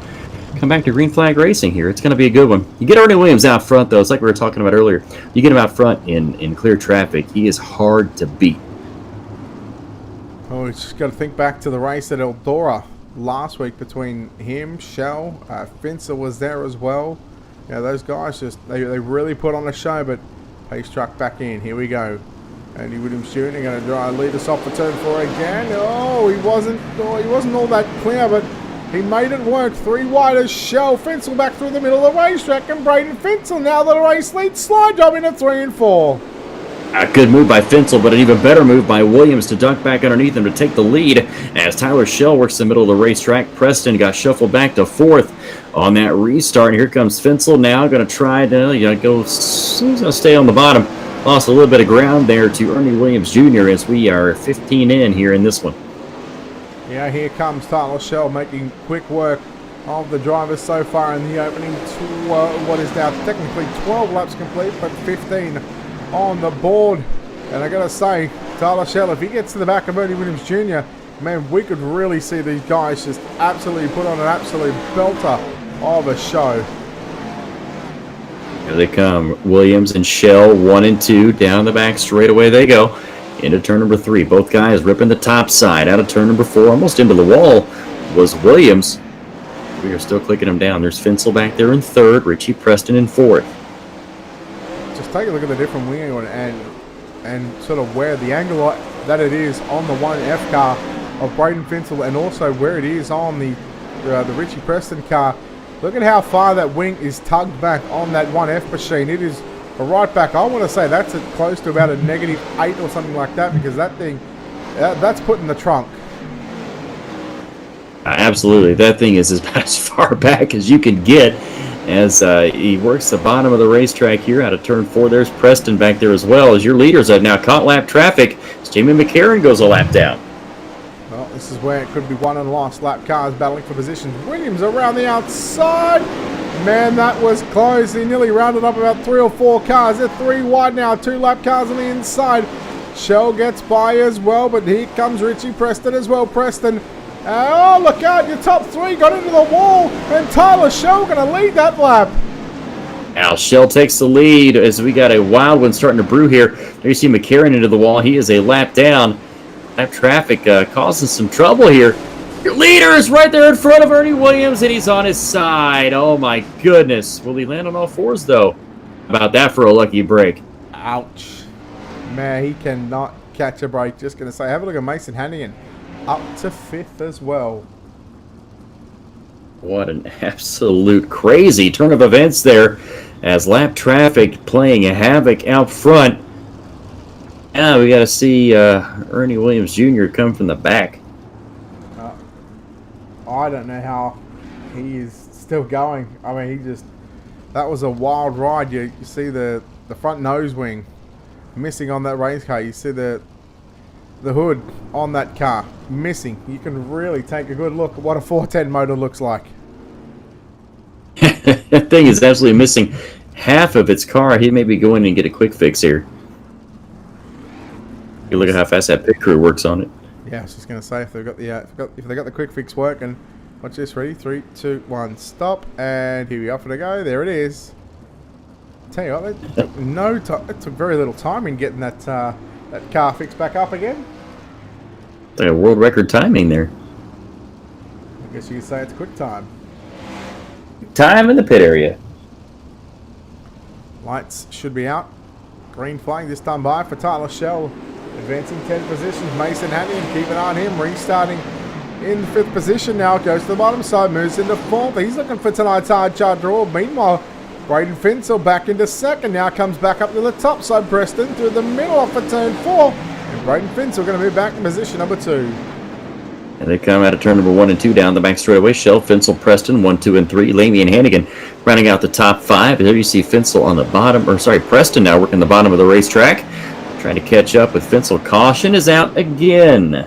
Speaker 2: come back to green flag racing here. It's going to be a good one. You get Ernie Williams out front, though. It's like we were talking about earlier. You get him out front in clear traffic. He is hard to beat.
Speaker 1: Oh, we just got to think back to the race at Eldora last week between him, Shell, Finzer was there as well. Yeah, those guys just they really put on a show, but pace truck back in. Here we go. Andy Williams Jr. going to try and lead us off for turn 4 again. Oh, he wasn't all that clear, but he made it work. 3 wide as Shell. Finzel back through the middle of the racetrack, and Braden Finzel now the race lead. Slide job into 3 and 4.
Speaker 2: A good move by Finzel, but an even better move by Williams to duck back underneath him to take the lead as Tyler Shell works the middle of the racetrack. Preston got shuffled back to 4th on that restart. And here comes Finzel now, going to try to he's going to stay on the bottom. Lost a little bit of ground there to Ernie Williams Jr. as we are 15 in here in this one.
Speaker 1: Yeah, here comes Tyler Shell making quick work of the drivers so far in the opening to what is now technically 12 laps complete, but 15 on the board. And I gotta say, Tyler Shell, if he gets to the back of Ernie Williams Jr., man, we could really see these guys just absolutely put on an absolute belter of a show.
Speaker 2: Here they come, Williams and Shell, 1 and 2, down the back straight away they go. Into turn number 3, both guys ripping the top side. Out of turn number 4, almost into the wall was Williams. We are still clicking him down. There's Finzel back there in 3rd, Richie Preston in 4th.
Speaker 1: Just take a look at the different wing angle and sort of where the angle that it is on the 1F car of Braden Finzel, and also where it is on the Richie Preston car. Look at how far that wing is tugged back on that 1F machine. It is right back. I want to say that's close to about a -8 or something like that, because that thing, that's put in the trunk.
Speaker 2: Absolutely. That thing is about as far back as you can get as he works the bottom of the racetrack here out of turn 4. There's Preston back there as well as your leaders have now caught lap traffic as Jamie McCarron goes a lap down.
Speaker 1: Well, this is where it could be won and lost. Lap cars battling for positions. Williams around the outside. Man, that was close. He nearly rounded up about 3 or 4 cars. They're 3 wide now. 2 lap cars on the inside. Shell gets by as well, but here comes Richie Preston as well. Preston, oh, look out. Your top 3 got into the wall, and Tyler Shell going to lead that lap.
Speaker 2: Now Shell takes the lead as we got a wild one starting to brew here. There you see McCarron into the wall. He is a lap down. Lap traffic causing some trouble here. Your leader is right there in front of Ernie Williams, and he's on his side. Oh, my goodness. Will he land on all 4s, though? How about that for a lucky break?
Speaker 1: Ouch. Man, he cannot catch a break. Just going to say, have a look at Mason Hannigan. Up to 5th as well.
Speaker 2: What an absolute crazy turn of events there as lap traffic playing a havoc out front. Now we got to see Ernie Williams Jr. come from the back.
Speaker 1: I don't know how he is still going. I mean, that was a wild ride. You see the front nose wing missing on that race car. You see the hood on that car missing. You can really take a good look at what a 410 motor looks like.
Speaker 2: That thing is absolutely missing half of its car. He may be going and get a quick fix here. You look at how fast that pit crew works on it.
Speaker 1: Yeah, I was just gonna say if they've got the quick fix working. Watch this. Ready? 3, 2, 1, stop, and here we are for the go. There it is. Tell you what, it took no time. It took very little time in getting that car fixed back up again.
Speaker 2: It's like a world record timing there.
Speaker 1: I guess you could say it's quick time.
Speaker 2: Time in the pit area.
Speaker 1: Lights should be out. Green flag this time by for Tyler Shell. Advancing 10 positions. Mason Hannigan, keep an eye on him. Restarting in 5th position now. Goes to the bottom side. Moves into 4th. He's looking for tonight's hard chart draw. Meanwhile, Braden Finzel back into 2nd. Now comes back up to the top side. Preston through the middle off for turn 4. And Braden Finzel going to move back to position number 2.
Speaker 2: And they come out of turn number 1 and 2 down the back straightaway. Shell, Finzel, Preston, 1, 2, and 3. Lamy and Hannigan rounding out the top 5. There you see Finzel on the bottom, Preston now working the bottom of the racetrack. Trying to catch up with Finzel. Caution is out again.
Speaker 1: I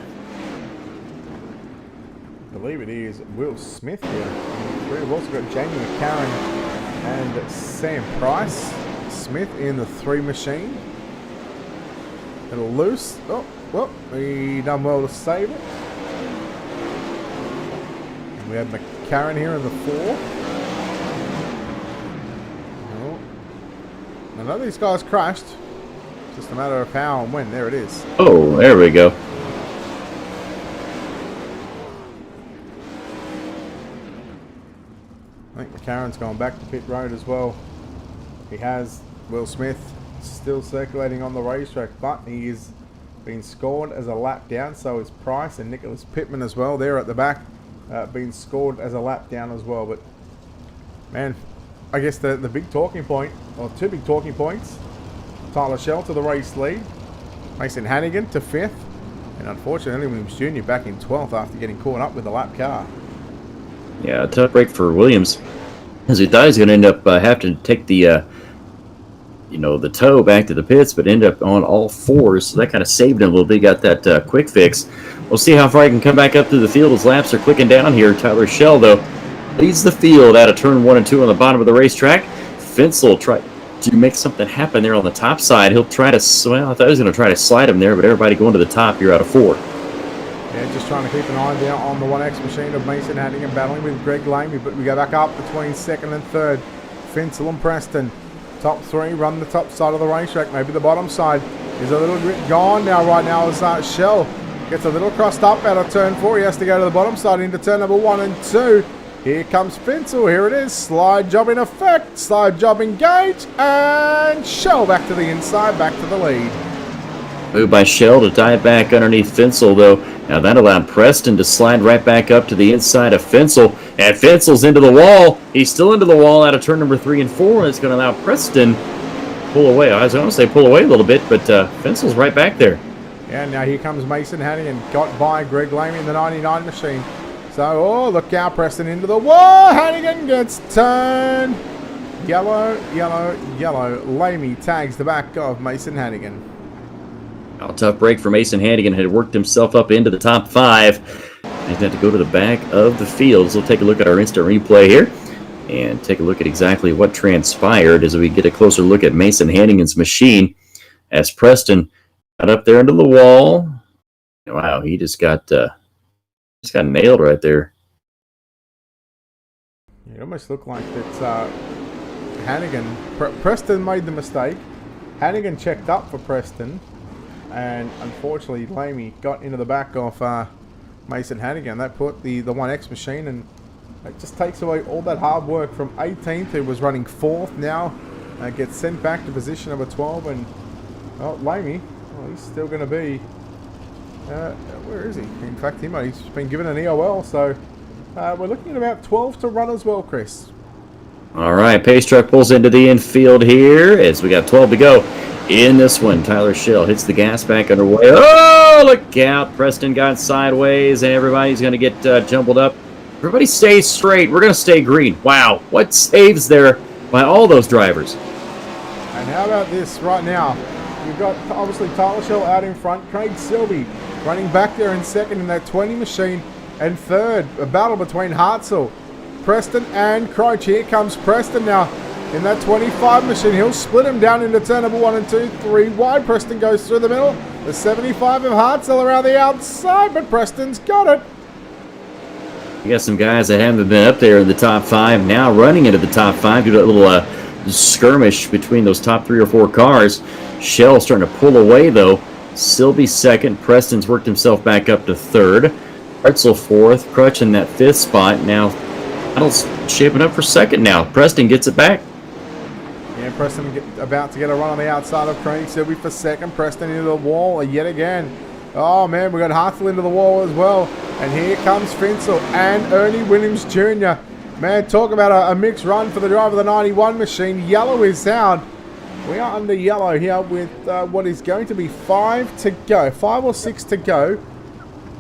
Speaker 1: believe it is Will Smith. Smith here. We've also got Jamie McCarran and Sam Price. Smith in the 3 machine. It'll loose. Oh, well, he done well to save it. And we have McCarran here in the 4. Oh. None of these guys crashed. Just a matter of how and when. There it is.
Speaker 2: Oh, there we go.
Speaker 1: I think McCarran's gone back to pit road as well. He has. Will Smith still circulating on the racetrack, but he is being scored as a lap down. So is Price and Nicholas Pittman as well. They're at the back, being scored as a lap down as well. But man, I guess the big talking point, or 2 big talking points: Tyler Shell to the race lead, Mason Hannigan to 5th, and unfortunately Williams Jr. back in 12th after getting caught up with the lap car.
Speaker 2: Yeah, a tough break for Williams, as he thought he was going to end up having to take the the tow back to the pits, but end up on all 4s, so that kind of saved him a little bit. He got that quick fix. We'll see how far he can come back up to the field as laps are clicking down here. Tyler Shell, though, leads the field out of turn 1 and 2 on the bottom of the racetrack. Fensel tried to make something happen there on the top side. He'll try to, well, I thought he was going to try to slide him there, but everybody going to the top here out of 4.
Speaker 1: Yeah, just trying to keep an eye down on the 1X machine of Mason Hannigan battling with Greg Lamy, but we go back up between 2nd and 3rd. Fensel and Preston. Top 3 run the top side of the racetrack. Maybe the bottom side is a little bit gone now. Right now as Shell gets a little crossed up out of turn 4. He has to go to the bottom side into turn number 1 and 2. Here comes Fensel. Here it is. Slide job in effect. Slide job engaged. And Shell back to the inside. Back to the lead.
Speaker 2: Move by Shell to dive back underneath Fensel, though. Now that allowed Preston to slide right back up to the inside of Fensel. And Fensel's into the wall. He's still into the wall out of turn number 3 and 4. And it's going to allow Preston pull away. I was going to say pull away a little bit, but Fensel's right back there.
Speaker 1: Yeah, now here comes Mason Hannigan. Got by Greg Lamy in the 99 machine. So, oh, look out, Preston into the wall. Hannigan gets turned. Yellow, yellow, yellow. Lamy tags the back of Mason Hannigan.
Speaker 2: A tough break for Mason Hannigan. Had worked himself up into the top 5. He's had to go to the back of the field. So we'll take a look at our instant replay here and take a look at exactly what transpired as we get a closer look at Mason Hannigan's machine as Preston got up there into the wall. Wow, he just got nailed right there.
Speaker 1: It almost looked like that Hannigan, Preston made the mistake. Hannigan checked up for Preston. And unfortunately, Lamy got into the back of Mason Hannigan. That put the 1X machine, and it just takes away all that hard work from 18th, who was running 4th now, gets sent back to position number 12. And Lamy, he's still going to be, where is he? In fact, he's been given an EOL, so we're looking at about 12 to run as well, Chris.
Speaker 2: All right, pace truck pulls into the infield here as we got 12 to go. In this one, Tyler Shell hits the gas back underway. Oh, look out. Preston got sideways, and everybody's going to get jumbled up. Everybody stay straight. We're going to stay green. Wow, what saves there by all those drivers.
Speaker 1: And how about this right now? You've got, obviously, Tyler Shell out in front. Craig Silby running back there in 2nd in that 20 machine. And 3rd, a battle between Hartzell, Preston, and Croach. Here comes Preston now. In that 25 machine, he'll split him down into turn number 1 and 2, 3 wide. Preston goes through the middle. The 75 of Hartzell around the outside, but Preston's got it.
Speaker 2: You got some guys that haven't been up there in the top 5 now running into the top 5. Do that little skirmish between those top 3 or 4 cars. Shell starting to pull away, though. Silby 2nd. Preston's worked himself back up to 3rd. Hartzell 4th. Crutch in that 5th spot. Now, Battle's shaping up for 2nd now. Preston gets it back.
Speaker 1: Yeah, Preston about to get a run on the outside of Craig Silby for 2nd. Preston into the wall yet again. Oh, man, we got Hartzell into the wall as well. And here comes Fensel and Ernie Williams Jr. Man, talk about a mixed run for the driver of the 91 machine. Yellow is out. We are under yellow here with what is going to be 5 to go. 5 or 6 to go.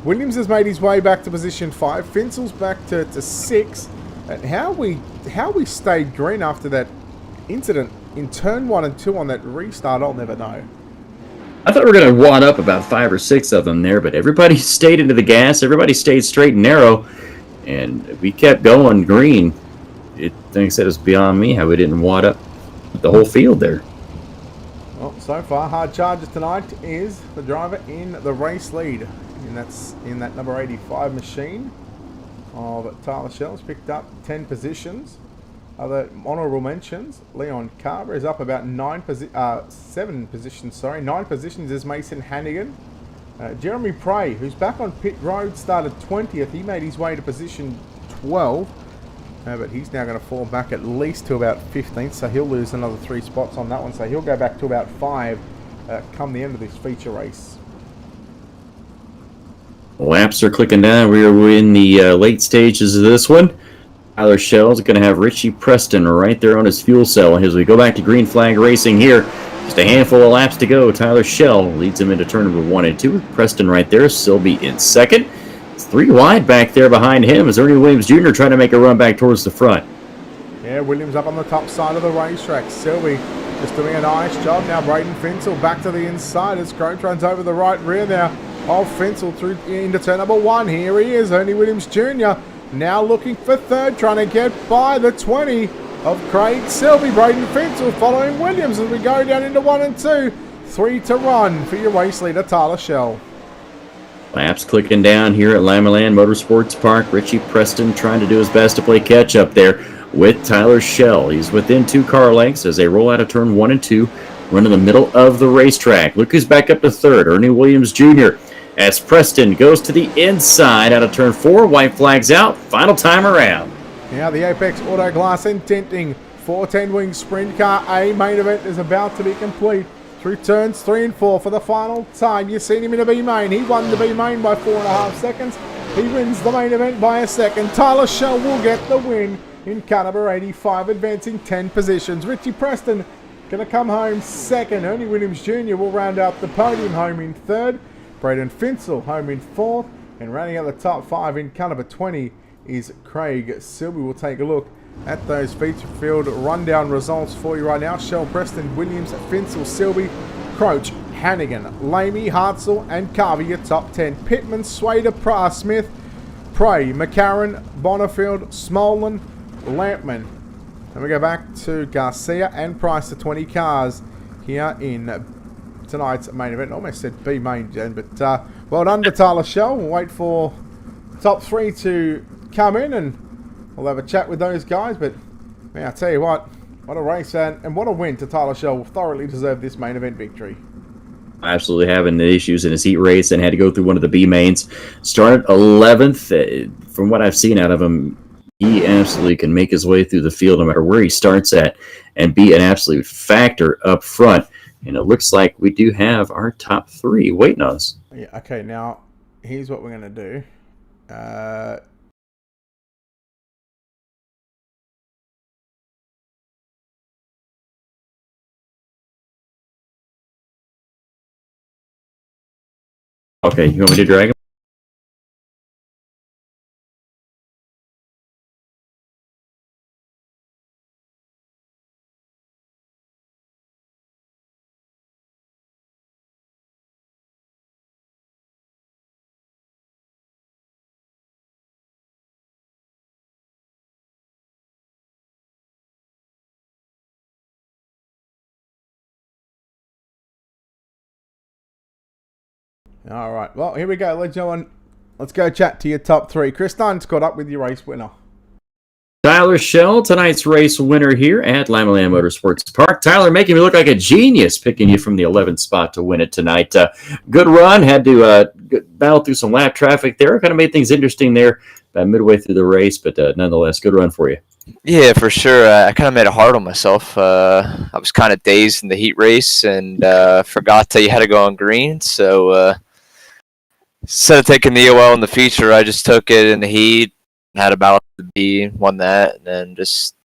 Speaker 1: Williams has made his way back to position 5. Fensel's back to 6. And how we stayed green after that incident in turn 1 and 2 on that restart, I'll never know.
Speaker 2: I thought we were going to wad up about 5 or 6 of them there, but everybody stayed into the gas. Everybody stayed straight and narrow. And we kept going green. Like I said, it was beyond me how we didn't wad up the whole field there.
Speaker 1: Well, so far, hard charges tonight is the driver in the race lead. And that's in that number 85 machine of Tyler Shell's picked up 10 positions. Other honourable mentions, Leon Carver is up about 7 positions, 9 positions is Mason Hannigan. Jeremy Prey, who's back on pit road, started 20th. He made his way to position 12. But he's now going to fall back at least to about 15th, so he'll lose another 3 spots on that one. So he'll go back to about 5 come the end of this feature race.
Speaker 2: Laps are clicking down. We're in the late stages of this one. Tyler Shell's going to have Richie Preston right there on his fuel cell as we go back to green flag racing here. Just a handful of laps to go. Tyler Shell leads him into turn number 1 and 2 with Preston right there. Silby in second. It's 3 wide back there behind him as Ernie Williams Jr. trying to make a run back towards the front.
Speaker 1: Yeah, Williams up on the top side of the racetrack. Silby just doing a nice job. Now Braden Finsel back to the inside as Croach runs over the right rear now of Finsel through into turn number 1. Here he is, Ernie Williams Jr. now looking for third, trying to get by the 20 of Craig Silby. Braden Finsel following Williams as we go down into 1 and 2. 3 to run for your race leader, Tyler Shell.
Speaker 2: Laps clicking down here at Limaland Motorsports Park. Richie Preston trying to do his best to play catch up there with Tyler Shell. He's within 2 car lengths as they roll out of turn 1 and 2, run in the middle of the racetrack. Look who's back up to third, Ernie Williams Jr. as Preston goes to the inside out of turn 4. White flags out. Final time around.
Speaker 1: Now the Apex Auto Glass and Tinting 410 Wing Sprint Car A main event is about to be complete. Through turns 3 and 4 for the final time. You've seen him in a B main. He won the B main by 4.5 seconds. He wins the main event by a second. Tyler Shell will get the win in car number 85, advancing 10 positions. Richie Preston going to come home second. Ernie Williams Jr. will round out the podium home in third. Braden Finsel home in fourth. And rounding out the top 5 in car number 20 is Craig Silby. We'll take a look at those feature field rundown results for you right now. Shell, Preston, Williams, Finsel, Silby, Croach, Hannigan, Lamey, Hartzell, and Carver, your top 10. Pittman, Swader, Smith, Prey, McCarran, Bonifield, Smolin, Lampman. And we go back to Garcia and Price, the 20 cars here in tonight's main event. I almost said B main, Jen, but well done to Tyler Shell. We'll wait for the top 3 to come in and we'll have a chat with those guys. But man, I tell you what a race and what a win to Tyler Shell. Thoroughly deserved this main event victory.
Speaker 2: Absolutely having the issues in his heat race and had to go through one of the B mains. Started 11th. From what I've seen out of him, he absolutely can make his way through the field no matter where he starts at and be an absolute factor up front. And it looks like we do have our top 3 waiting on us.
Speaker 1: Yeah, okay, now here's what we're going to do.
Speaker 2: Okay, you want me to drag him?
Speaker 1: All right, well, here we go, ladies and gentlemen. Let's go chat to your top 3. Chris Dunn's caught up with your race winner.
Speaker 2: Tyler Shell, tonight's race winner here at Limaland Motorsports Park. Tyler making me look like a genius picking you from the 11th spot to win it tonight. Good run. Had to battle through some lap traffic there. Kind of made things interesting there about midway through the race, but nonetheless, good run for you.
Speaker 3: Yeah, for sure. I kind of made it hard on myself. I was kind of dazed in the heat race and forgot that you had to go on green. So instead of taking the OL in the feature, I just took it in the heat. Had a battle with the B, won that, and then just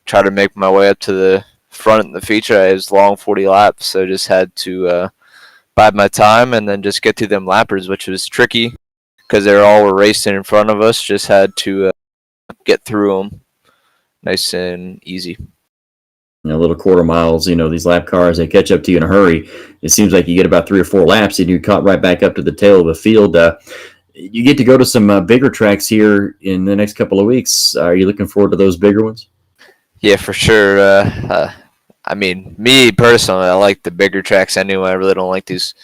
Speaker 3: tried to make my way up to the front in the feature. It was long 40 laps, so just had to bide my time and then just get through them lappers, which was tricky because they all were racing in front of us. Just had to get through them nice and easy.
Speaker 2: Little quarter miles, these lap cars, they catch up to you in a hurry. It seems like you get about 3 or 4 laps and you're caught right back up to the tail of the field. you get to go to some bigger tracks here in the next couple of weeks. Are you looking forward to those bigger ones?
Speaker 3: Yeah, for sure. I mean, me personally, I like the bigger tracks anyway. I really don't like these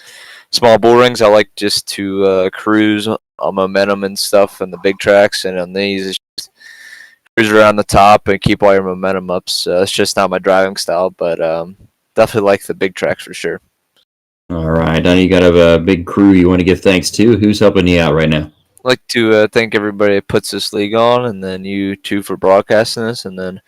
Speaker 3: small bull rings. I like just to cruise on momentum and stuff and the big tracks. And on these, it's just cruise around the top and keep all your momentum up. So it's just not my driving style, but definitely like the big tracks for sure.
Speaker 2: All right. Now you got a big crew you want to give thanks to. Who's helping you out right now?
Speaker 3: I'd like to thank everybody that puts this league on, and then you two for broadcasting this, and then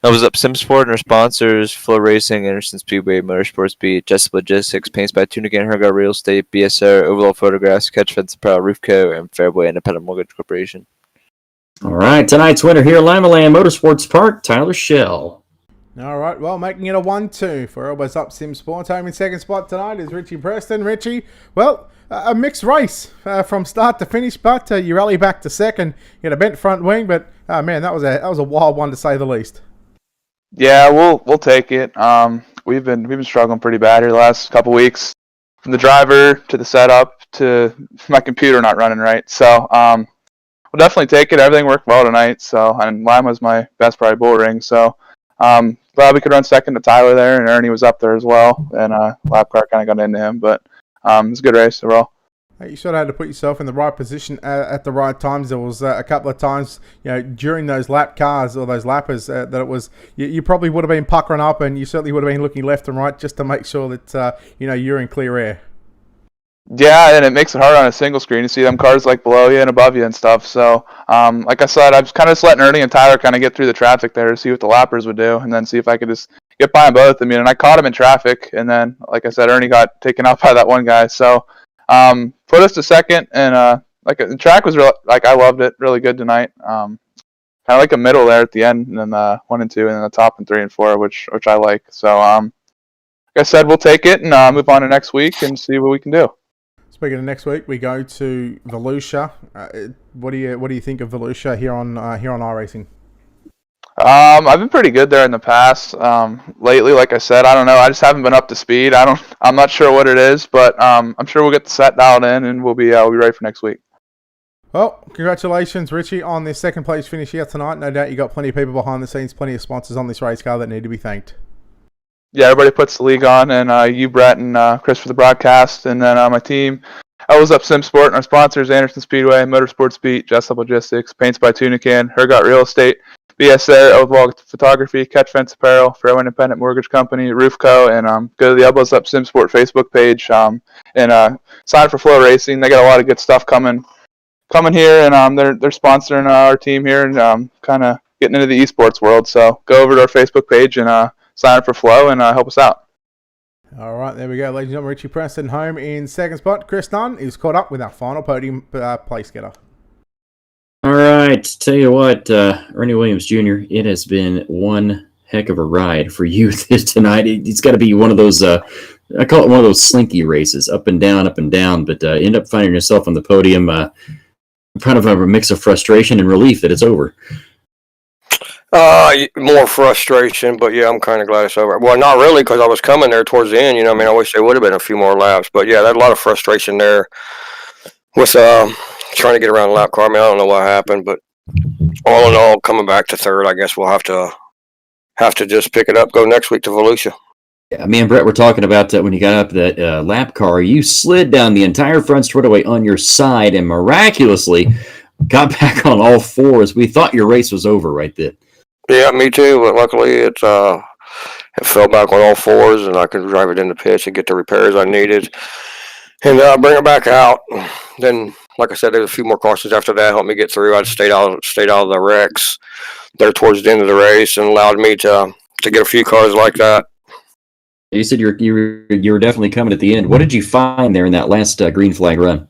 Speaker 3: Thumbs Up SimSport and our sponsors: Flow Racing, Anderson Speedway, Motorsports Beat, Jessup Logistics, Paints by Tunican, Hergot Real Estate, BSO, Overall Photographs, Catch Fence Apparel, Roofco, and Fairway Independent Mortgage Corporation.
Speaker 2: All right. Tonight's winner here at Limaland Motorsports Park, Tyler Shell.
Speaker 1: All right, well, making it a 1-2 for Elbows Up Sim Sports. Home in second spot tonight is Richie Preston. Richie, well, a mixed race from start to finish, but you rally back to second. You had a bent front wing, but man, that was a wild one to say the least.
Speaker 4: Yeah, we'll take it. We've been struggling pretty bad here the last couple weeks, from the driver to the setup to my computer not running right. So we'll definitely take it. Everything worked well tonight. So, and Lime was my best probably bull ring. So glad we could run second to Tyler there, and Ernie was up there as well. And lap car kind of got into him, but it was a good race overall.
Speaker 1: You sort of had to put yourself in the right position at the right times. There was a couple of times, during those lap cars or those lappers that it was you probably would have been puckering up, and you certainly would have been looking left and right just to make sure that you're in clear air.
Speaker 4: Yeah, and it makes it hard on a single screen to see them cars like below you and above you and stuff. So, like I said, I was kind of just letting Ernie and Tyler kind of get through the traffic there to see what the lappers would do, and then see if I could just get by them both. I mean, and I caught him in traffic, and then, like I said, Ernie got taken out by that one guy. So, put us to second, and the track was I loved it, really good tonight. Kind of like a middle there at the end, and then 1 and 2, and then the top and 3 and 4, which I like. So, like I said, we'll take it and move on to next week and see what we can do.
Speaker 1: Speaking of next week, we go to Volusia. What do you think of Volusia here on iRacing?
Speaker 4: I've been pretty good there in the past. Lately, like I said, I don't know. I just haven't been up to speed. I'm not sure what it is, but I'm sure we'll get the set dialed in, and we'll be ready for next week.
Speaker 1: Well, congratulations, Richie, on this second place finish here tonight. No doubt you got plenty of people behind the scenes, plenty of sponsors on this race car that need to be thanked.
Speaker 4: Yeah, everybody puts the league on, and you, Brett, and Chris for the broadcast, and then my team, Elbows Up SimSport, and our sponsors: Anderson Speedway, Motorsports Beat, Jessup Logistics, Paints by Tunican, Hergot Real Estate, BSO, Overall Photography, Catch Fence Apparel, Fairway Independent Mortgage Company, Roofco, and go to the Elbows Up SimSport Facebook page and sign up for Flow Racing. They got a lot of good stuff coming here, and they're sponsoring our team here and kind of getting into the esports world. So go over to our Facebook page and sign up for Flow and help us out. All
Speaker 1: right, there we go, ladies and gentlemen. Richie Preston home in second spot. Chris Dunn is caught up with our final podium place getter.
Speaker 2: All right, tell you what, Ernie Williams Jr., it has been one heck of a ride for you tonight. It's got to be one of those, I call it one of those slinky races, up and down, but end up finding yourself on the podium, kind of a mix of frustration and relief that it's over.
Speaker 5: More frustration, but yeah, I'm kind of glad it's over. Well, not really, because I was coming there towards the end. I wish there would have been a few more laps, but yeah, there's a lot of frustration there with trying to get around the lap car. I don't know what happened, but all in all, coming back to third, I guess we'll have to just pick it up, go next week to Volusia.
Speaker 2: Yeah, me and Brett were talking about that when you got up that lap car. You slid down the entire front straightaway on your side and miraculously got back on all fours. We thought your race was over right then.
Speaker 5: Yeah, me too, but luckily it fell back on all fours, and I could drive it in the pitch and get the repairs I needed and bring it back out. Then, like I said, there's a few more cautions after that helped me get through. I stayed out of the wrecks there towards the end of the race and allowed me to get a few cars like that.
Speaker 2: You said you were definitely coming at the end. What did you find there in that last green flag run?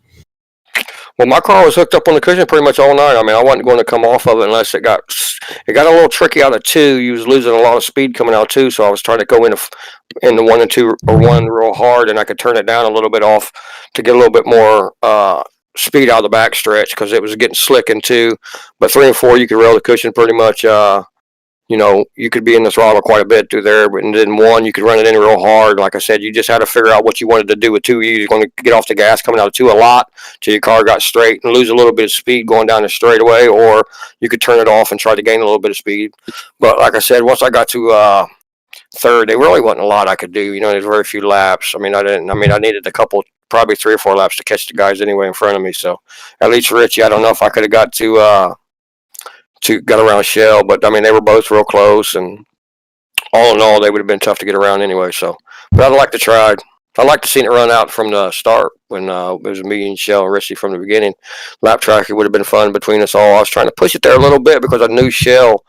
Speaker 5: Well, my car was hooked up on the cushion pretty much all night. I wasn't going to come off of it unless it got a little tricky out of 2. You was losing a lot of speed coming out 2, so I was trying to go into 1 and 2 or 1 real hard, and I could turn it down a little bit off to get a little bit more speed out of the back stretch because it was getting slick in 2. But 3 and 4, you could rail the cushion pretty much you could be in the throttle quite a bit through there, but and then one, you could run it in real hard. Like I said, you just had to figure out what you wanted to do with two. You're going to get off the gas coming out of two a lot till your car got straight and lose a little bit of speed going down the straightaway, or you could turn it off and try to gain a little bit of speed. But like I said, once I got to third, there really wasn't a lot I could do. There's very few laps. I needed a couple, probably 3 or 4 laps to catch the guys anyway in front of me. So at least Richie, I don't know if I could have got got around Shell, but they were both real close, and all in all, they would have been tough to get around anyway. So, but I'd like to try. I'd like to see it run out from the start when it was me and Shell and Richie from the beginning. Lap track, it would have been fun between us all. I was trying to push it there a little bit because I knew Shell.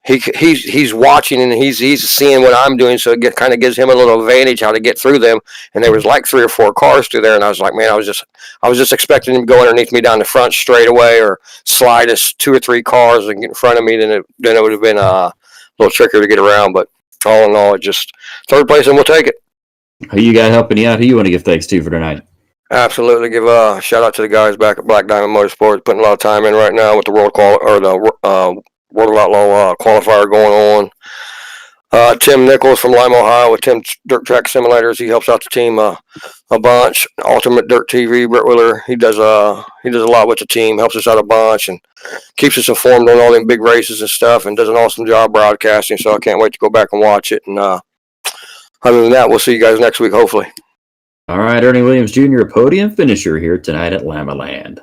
Speaker 5: He's watching and he's seeing what I'm doing, so it kind of gives him a little advantage how to get through them. And there was like 3 or 4 cars through there, and I was like, man, I was just expecting him to go underneath me down the front straight away, or slide us 2 or 3 cars and get in front of me. Then it would have been a little trickier to get around. But all in all, it just third place, and we'll take it.
Speaker 2: Who you got helping you out? Who you want to give thanks to for tonight?
Speaker 5: Absolutely, give a shout out to the guys back at Black Diamond Motorsports, putting a lot of time in right now with the World Outlaw qualifier going on. Tim Nichols from Lima, Ohio, with Tim's Dirt Track Simulators. He helps out the team a bunch. Ultimate Dirt TV, Brett Wheeler. He does a lot with the team, helps us out a bunch, and keeps us informed on all them big races and stuff, and does an awesome job broadcasting. So I can't wait to go back and watch it. And other than that, we'll see you guys next week, hopefully.
Speaker 2: All right, Ernie Williams Jr., a podium finisher here tonight at Limaland.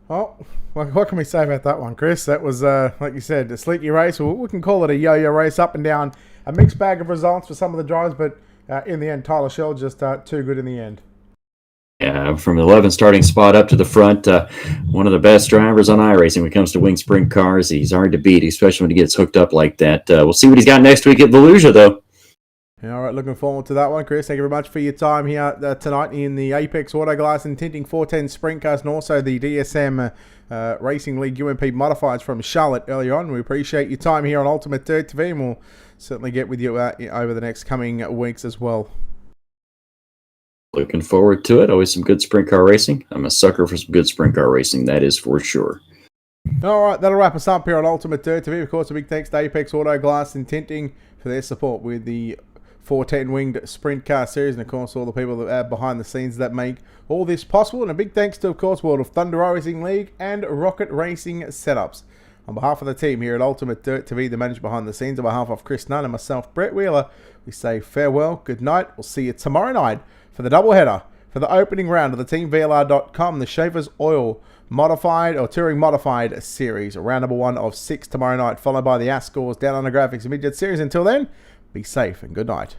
Speaker 1: Well, what can we say about that one, Chris? That was, like you said, a sleeky race. We can call it a yo-yo race, up and down. A mixed bag of results for some of the drivers, but in the end, Tyler Shell just too good in the end.
Speaker 2: Yeah, from the 11th starting spot up to the front, one of the best drivers on iRacing when it comes to wing sprint cars. He's hard to beat, especially when he gets hooked up like that. We'll see what he's got next week at Volusia, though.
Speaker 1: All right, looking forward to that one, Chris. Thank you very much for your time here tonight in the Apex Auto Glass and Tinting 410 Sprint Cars, and also the DSM Racing League UMP Modifieds from Charlotte earlier on. We appreciate your time here on Ultimate Dirt TV, and we'll certainly get with you over the next coming weeks as well.
Speaker 2: Looking forward to it. Always some good sprint car racing. I'm a sucker for some good sprint car racing, that is for sure.
Speaker 1: All right, that'll wrap us up here on Ultimate Dirt TV. Of course, a big thanks to Apex Auto Glass and Tinting for their support with the 410 Winged Sprint Car Series, and of course all the people that are behind the scenes that make all this possible. And a big thanks to, of course, World of Thunder Racing League and Rocket Racing Setups. On behalf of the team here at Ultimate Dirt TV, the manager behind the scenes, on behalf of Chris Nunn and myself, Brett Wheeler, we say farewell, good night. We'll see you tomorrow night for the doubleheader for the opening round of the TeamVLR.com, the Schaefer's Oil Modified or Touring Modified Series. Round number 1 of 6 tomorrow night, followed by the Ascors Down Under Graphics and Midget Series. Until then, be safe and good night.